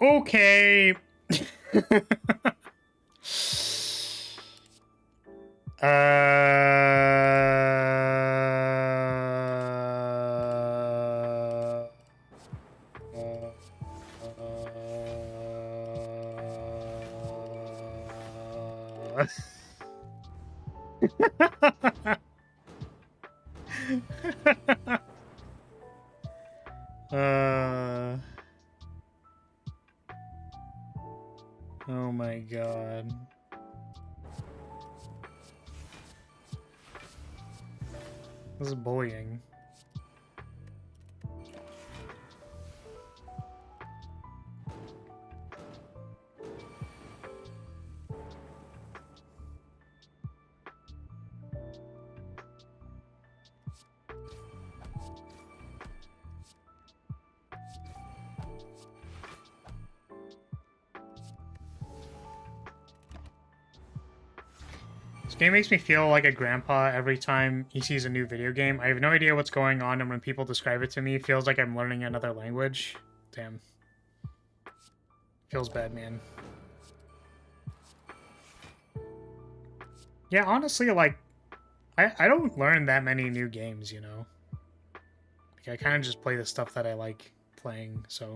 Okay. Oh my god. This is bullying. This game makes me feel like a grandpa every time he sees a new video game. I have no idea what's going on, and when people describe it to me, it feels like I'm learning another language. Damn. Feels bad, man. Yeah, honestly, like, I don't learn that many new games, you know? Like, I kind of just play the stuff that I like playing, so...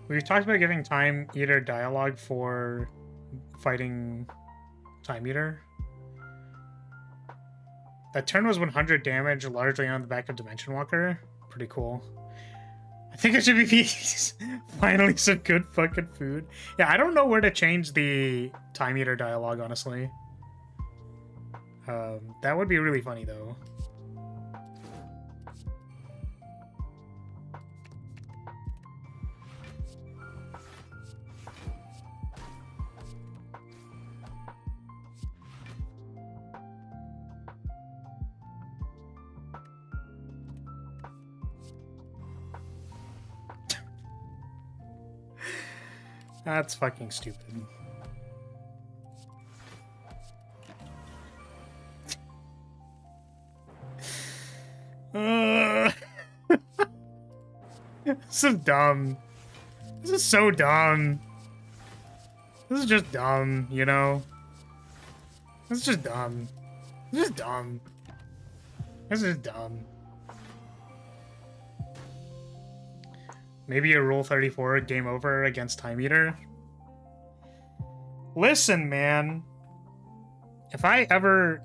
We've talked about giving Time Eater dialogue for fighting Time Eater. That turn was 100 damage, largely on the back of Dimension Walker. Pretty cool. I think it should be finally some good fucking food. Yeah, I don't know where to change the Time Eater dialogue, honestly. That would be really funny, though. That's fucking stupid. This is dumb. This is so dumb. This is just dumb, you know? This is just dumb. This is dumb. This is dumb. Maybe a Rule 34 game over against Time Eater. Listen, man. If I ever...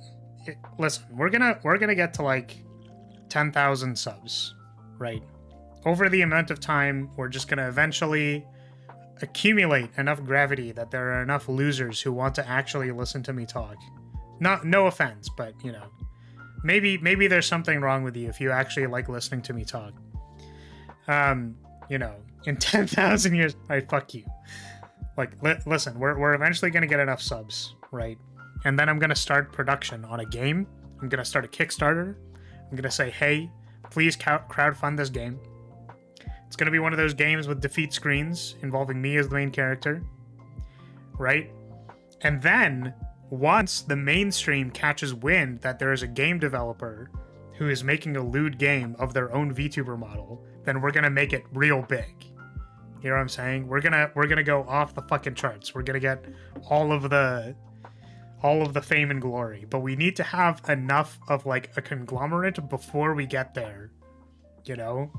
Listen, we're gonna get to, like, 10,000 subs, right? Over the amount of time, we're just gonna eventually accumulate enough gravity that there are enough losers who want to actually listen to me talk. No offense, but, you know, maybe there's something wrong with you if you actually like listening to me talk. You know, in 10,000 years, fuck you. Like, listen, we're eventually going to get enough subs, right? And then I'm going to start production on a game. I'm going to start a Kickstarter. I'm going to say, hey, please crowdfund this game. It's going to be one of those games with defeat screens involving me as the main character, right? And then, once the mainstream catches wind that there is a game developer who is making a lewd game of their own VTuber model, then we're gonna make it real big. You know what I'm saying? We're gonna go off the fucking charts. We're gonna get all of the fame and glory. But we need to have enough of like a conglomerate before we get there. You know?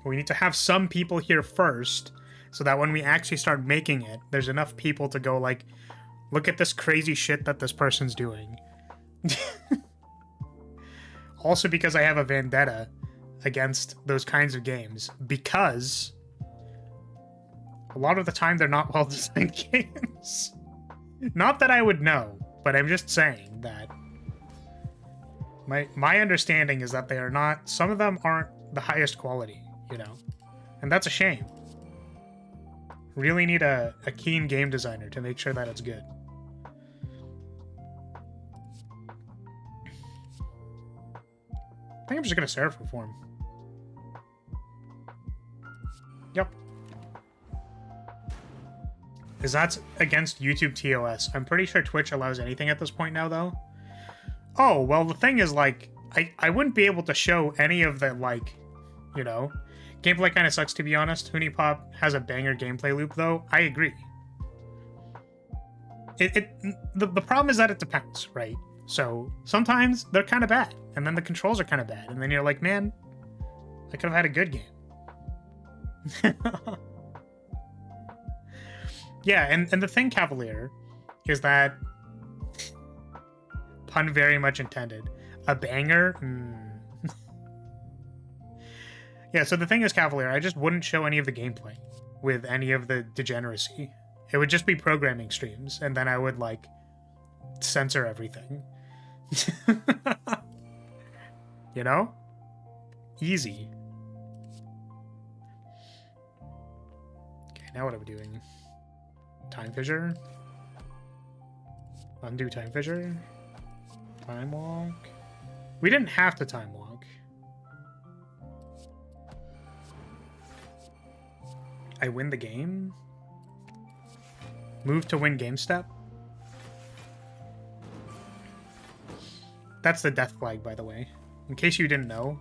We need to have some people here first, so that when we actually start making it, there's enough people to go like, look at this crazy shit that this person's doing. Also because I have a vendetta against those kinds of games, because a lot of the time they're not well-designed games. Not that I would know, but I'm just saying that my understanding is that they are not, some of them aren't the highest quality, you know, and that's a shame. Really need a keen game designer to make sure that it's good. I think I'm just gonna serve reform. Yep. Because that's against YouTube TOS. I'm pretty sure Twitch allows anything at this point now, though. Oh, well, the thing is, like, I wouldn't be able to show any of the, like, you know... Gameplay kind of sucks, to be honest. Hoonipop has a banger gameplay loop, though. I agree. The problem is that it depends, right? So, sometimes they're kind of bad, and then the controls are kind of bad, and then you're like, man, I could have had a good game. Yeah, and the thing, Cavalier, is that... Pun very much intended. A banger? Yeah, so the thing is, Cavalier, I just wouldn't show any of the gameplay with any of the degeneracy. It would just be programming streams, and then I would, like, censor everything. You know? Easy. Okay, now what are we doing? Time fissure? Undo time fissure? Time walk? We didn't have to time walk. I win the game? Move to win game step? That's the death flag, by the way. In case you didn't know,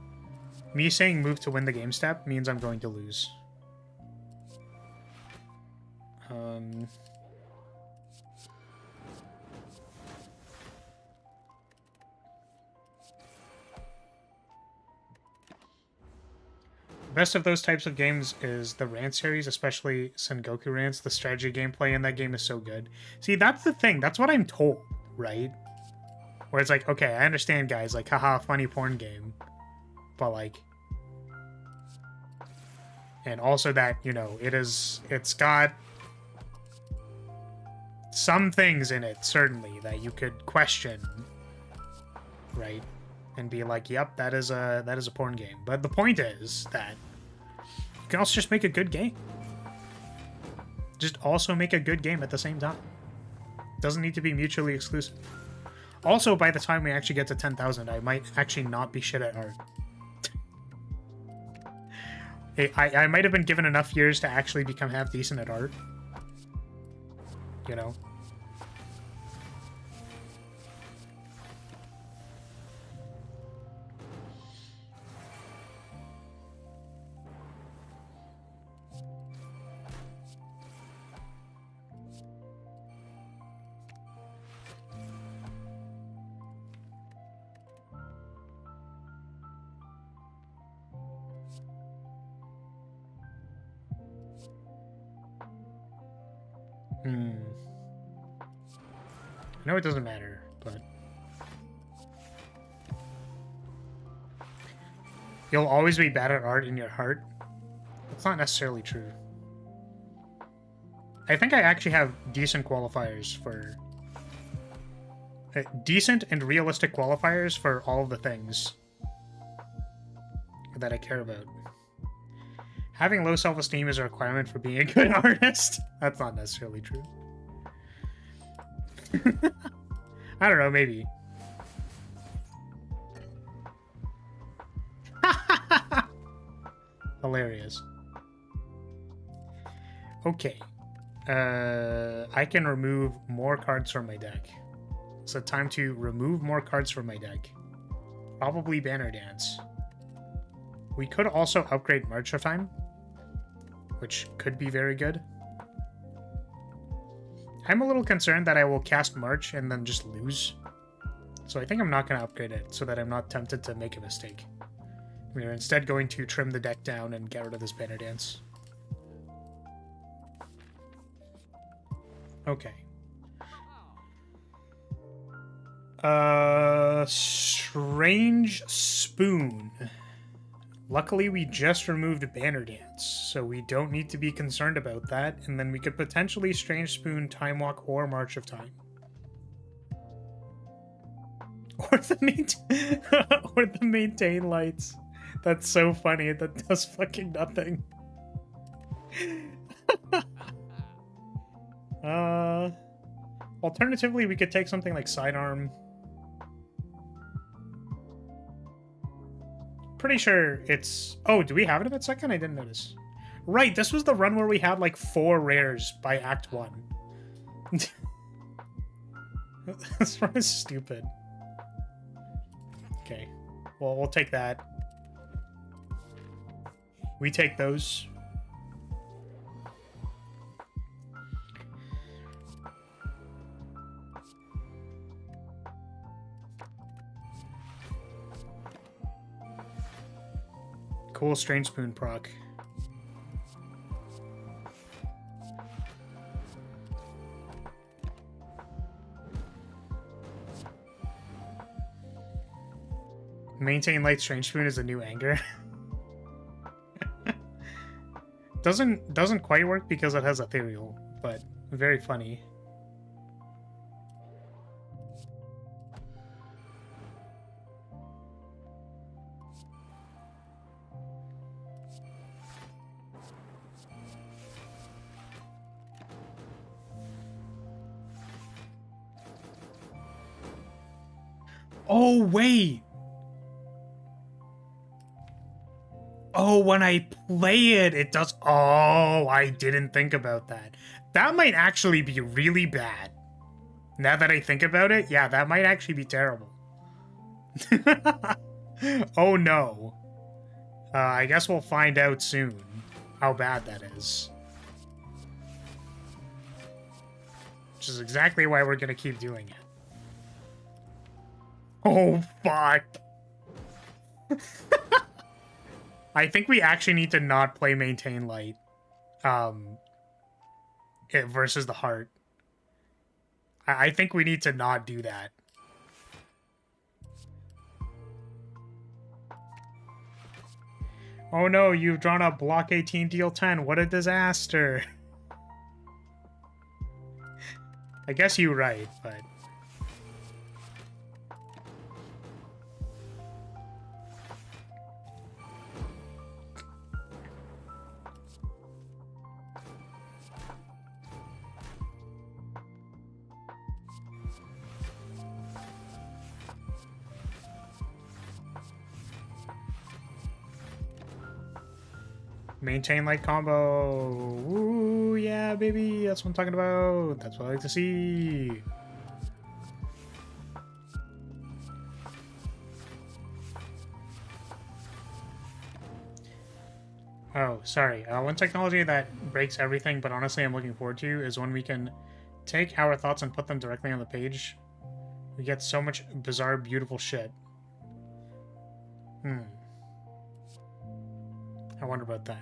me saying move to win the game step means I'm going to lose. Best of those types of games is the Rant series, especially Sengoku Rants. The strategy gameplay in that game is so good. See, that's the thing. That's what I'm told, right? Where it's like, okay, I understand, guys. Like, haha, funny porn game. But, like... And also that, you know, it's got... some things in it, certainly, that you could question, right? And be like, yep, that is a porn game. But the point is that you can also just make a good game. Just also make a good game at the same time. Doesn't need to be mutually exclusive. Also, by the time we actually get to 10,000, I might actually not be shit at art. I might have been given enough years to actually become half decent at art. You know? I know it doesn't matter, but... You'll always be bad at art in your heart? That's not necessarily true. I think I actually have decent qualifiers for... decent and realistic qualifiers for all of the things that I care about. Having low self-esteem is a requirement for being a good artist. That's not necessarily true. I don't know, maybe. Hilarious. Okay. I can remove more cards from my deck. So time to remove more cards from my deck. Probably Banner Dance. We could also upgrade March of Time, which could be very good. I'm a little concerned that I will cast March and then just lose. So I think I'm not going to upgrade it so that I'm not tempted to make a mistake. We are instead going to trim the deck down and get rid of this Banner Dance. Okay. Strange Spoon. Luckily, we just removed Banner Dance, so we don't need to be concerned about that, and then we could potentially Strange Spoon, Time Walk, or March of Time. Or the maintain lights. That's so funny, that does fucking nothing. Alternatively, we could take something like Sidearm. Pretty sure it's... Oh, do we have it in that second? I didn't notice. Right, this was the run where we had like 4 rares by Act 1. This run is stupid. Okay. Well, we'll take that. We take those. Cool Strange Spoon proc. Maintain light strange spoon is a new anger. Doesn't quite work because it has ethereal, but very funny. Oh, wait! Oh, when I play it, it does... Oh, I didn't think about that. That might actually be really bad. Now that I think about it, yeah, that might actually be terrible. Oh, no. I guess we'll find out soon how bad that is. Which is exactly why we're going to keep doing it. Oh, fuck. I think we actually need to not play Maintain Light versus the Heart. I think we need to not do that. Oh no, you've drawn up block 18, deal 10. What a disaster. I guess you're right, but... Maintain light combo. Ooh, yeah, baby. That's what I'm talking about. That's what I like to see. Oh, sorry. One technology that breaks everything, but honestly I'm looking forward to, is when we can take our thoughts and put them directly on the page. We get so much bizarre, beautiful shit. I wonder about that.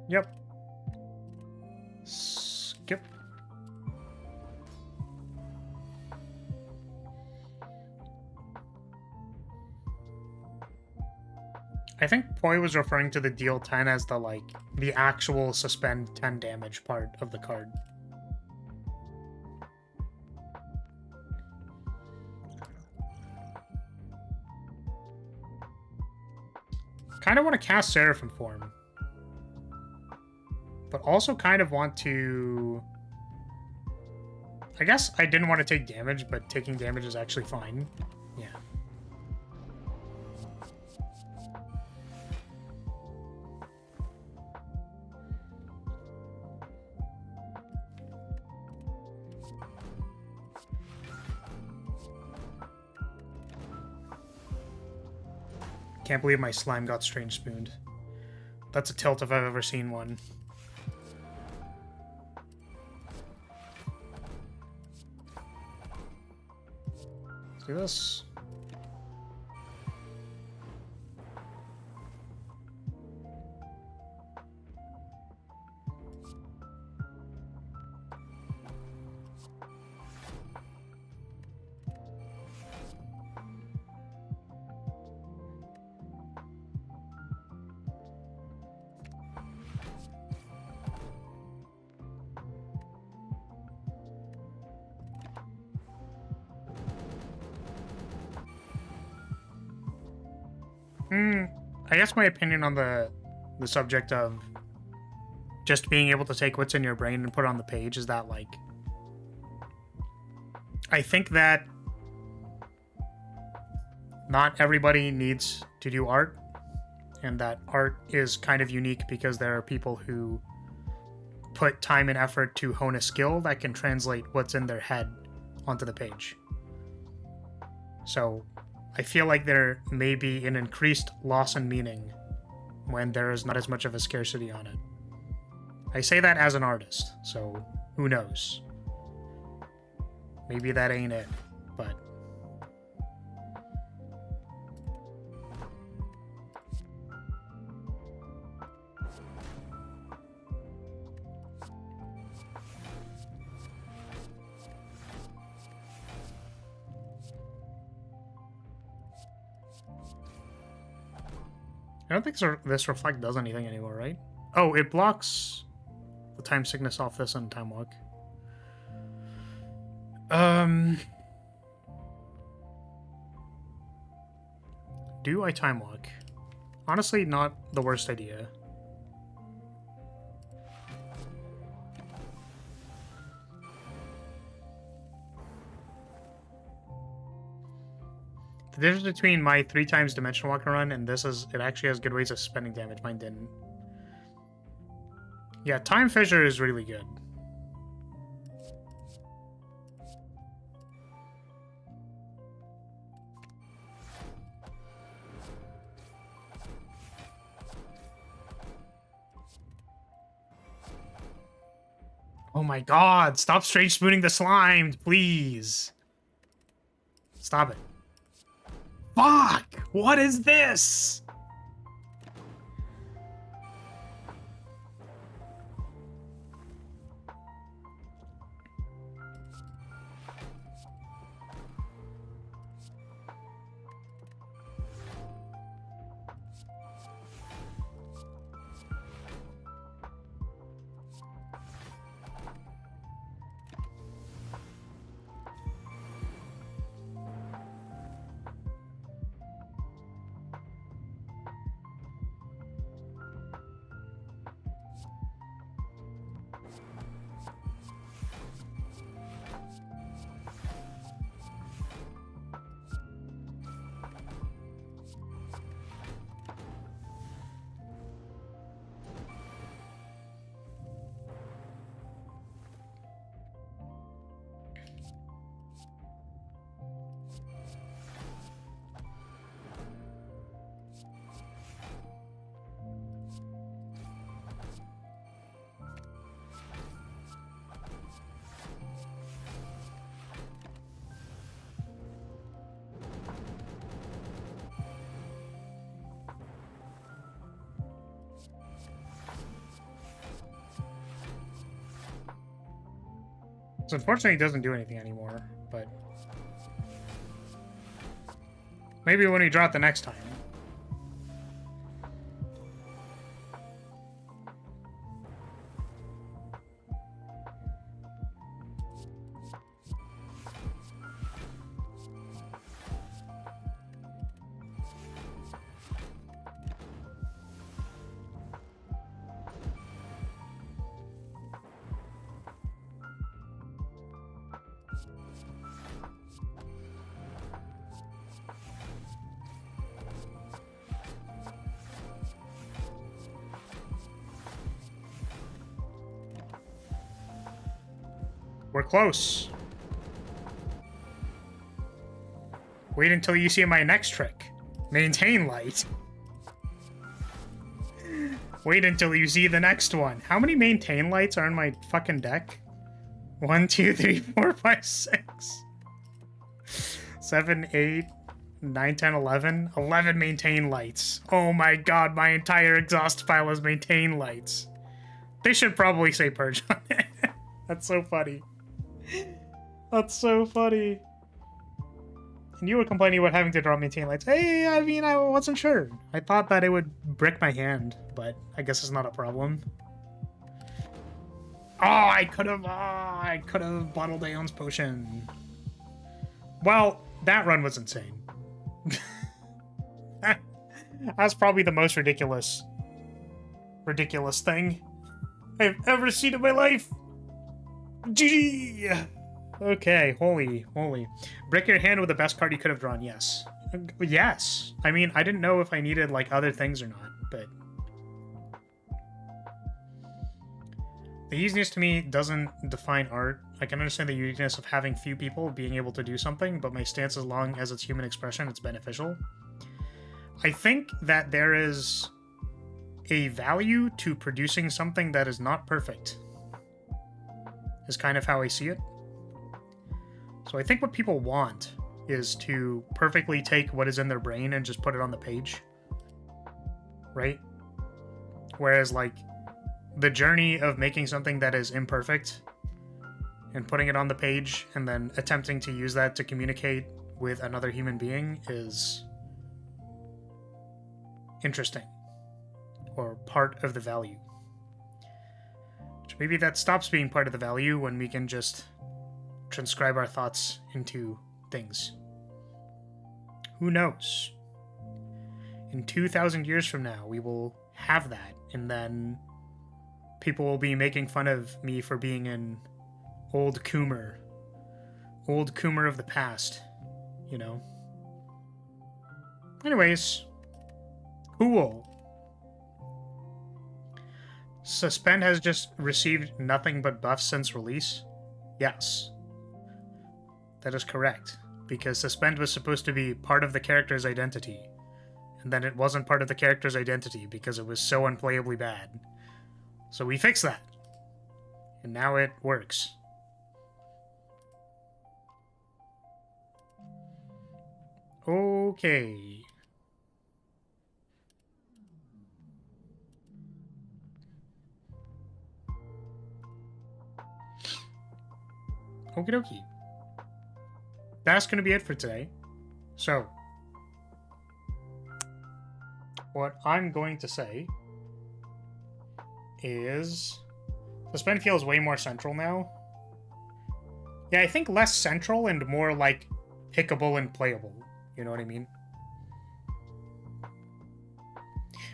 Yep. Skip. I think Poi was referring to the deal 10 as the actual suspend 10 damage part of the card. Kind of want to cast Seraphim Form. But also kind of want to... I guess I didn't want to take damage, but taking damage is actually fine. Yeah. Can't believe my slime got strange spooned. That's a tilt if I've ever seen one. Let's do this. I guess my opinion on the subject of just being able to take what's in your brain and put it on the page is that, like, I think that not everybody needs to do art, and that art is kind of unique because there are people who put time and effort to hone a skill that can translate what's in their head onto the page. So I feel like there may be an increased loss in meaning when there is not as much of a scarcity on it. I say that as an artist, so who knows? Maybe that ain't it, but... I don't think this reflect does anything anymore, right? Oh, it blocks the time sickness off this and time walk. Do I time walk? Honestly, not the worst idea. The difference between my 3 times dimension walk and run and this is it actually has good ways of spending damage. Mine didn't. Yeah, time fissure is really good. Oh my god, stop straight spooning the slime, please. Stop it. Fuck! What is this? So unfortunately, it doesn't do anything anymore, but maybe when we draw it the next time. We're close. Wait until you see my next trick. Maintain light. Wait until you see the next one. How many maintain lights are in my fucking deck? 1, 2, 3, 4, 5, 6. 7, 8, 9, 10, 11. 11 maintain lights. Oh my god, my entire exhaust file is maintain lights. They should probably say purge on it. That's so funny. That's so funny. And you were complaining about having to draw maintain lights. Hey, I mean, I wasn't sure. I thought that it would brick my hand, but I guess it's not a problem. Oh, I could have bottled Aeon's potion. Well, that run was insane. That's probably the most ridiculous thing I've ever seen in my life. GG! Okay, holy. Brick your hand with the best card you could have drawn, yes. Yes. I mean, I didn't know if I needed, like, other things or not, but... The easiness to me doesn't define art. I can understand the uniqueness of having few people being able to do something, but my stance, as long as it's human expression, it's beneficial. I think that there is a value to producing something that is not perfect. Is kind of how I see it. So I think what people want is to perfectly take what is in their brain and just put it on the page. Right? Whereas, like, the journey of making something that is imperfect and putting it on the page and then attempting to use that to communicate with another human being is interesting, or part of the value. Maybe that stops being part of the value when we can just transcribe our thoughts into things. Who knows? In 2,000 years from now, we will have that, and then people will be making fun of me for being an old Coomer of the past, you know? Anyways, cool. Suspend has just received nothing but buffs since release? Yes. That is correct, because Suspend was supposed to be part of the character's identity, and then it wasn't part of the character's identity because it was so unplayably bad. So we fixed that, and now it works. Okay. Okie dokie. That's going to be it for today. So, what I'm going to say is Suspend feels way more central now. Yeah, I think less central and more, like, pickable and playable. You know what I mean?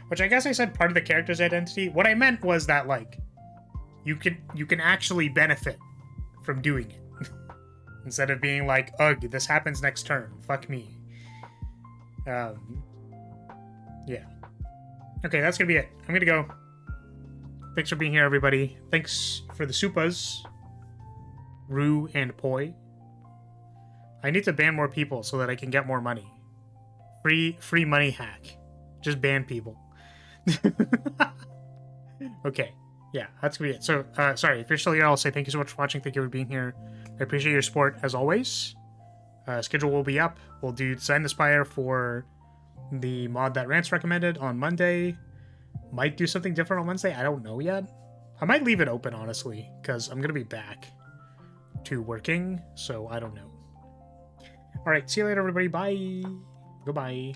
Which I guess I said part of the character's identity. What I meant was that, like, you can actually benefit from doing it. Instead of being like, ugh, this happens next turn. Fuck me. Yeah. Okay, that's gonna be it. I'm gonna go. Thanks for being here, everybody. Thanks for the supas. Rue and Poi. I need to ban more people so that I can get more money. Free money hack. Just ban people. Okay. Yeah, that's gonna be it. So, sorry, if you're still here, I'll say thank you so much for watching. Thank you for being here. I appreciate your support, as always. Schedule will be up. We'll do Design the Spire for the mod that Rance recommended on Monday. Might do something different on Wednesday. I don't know yet. I might leave it open, honestly, because I'm going to be back to working, so I don't know. Alright, see you later, everybody. Bye. Goodbye.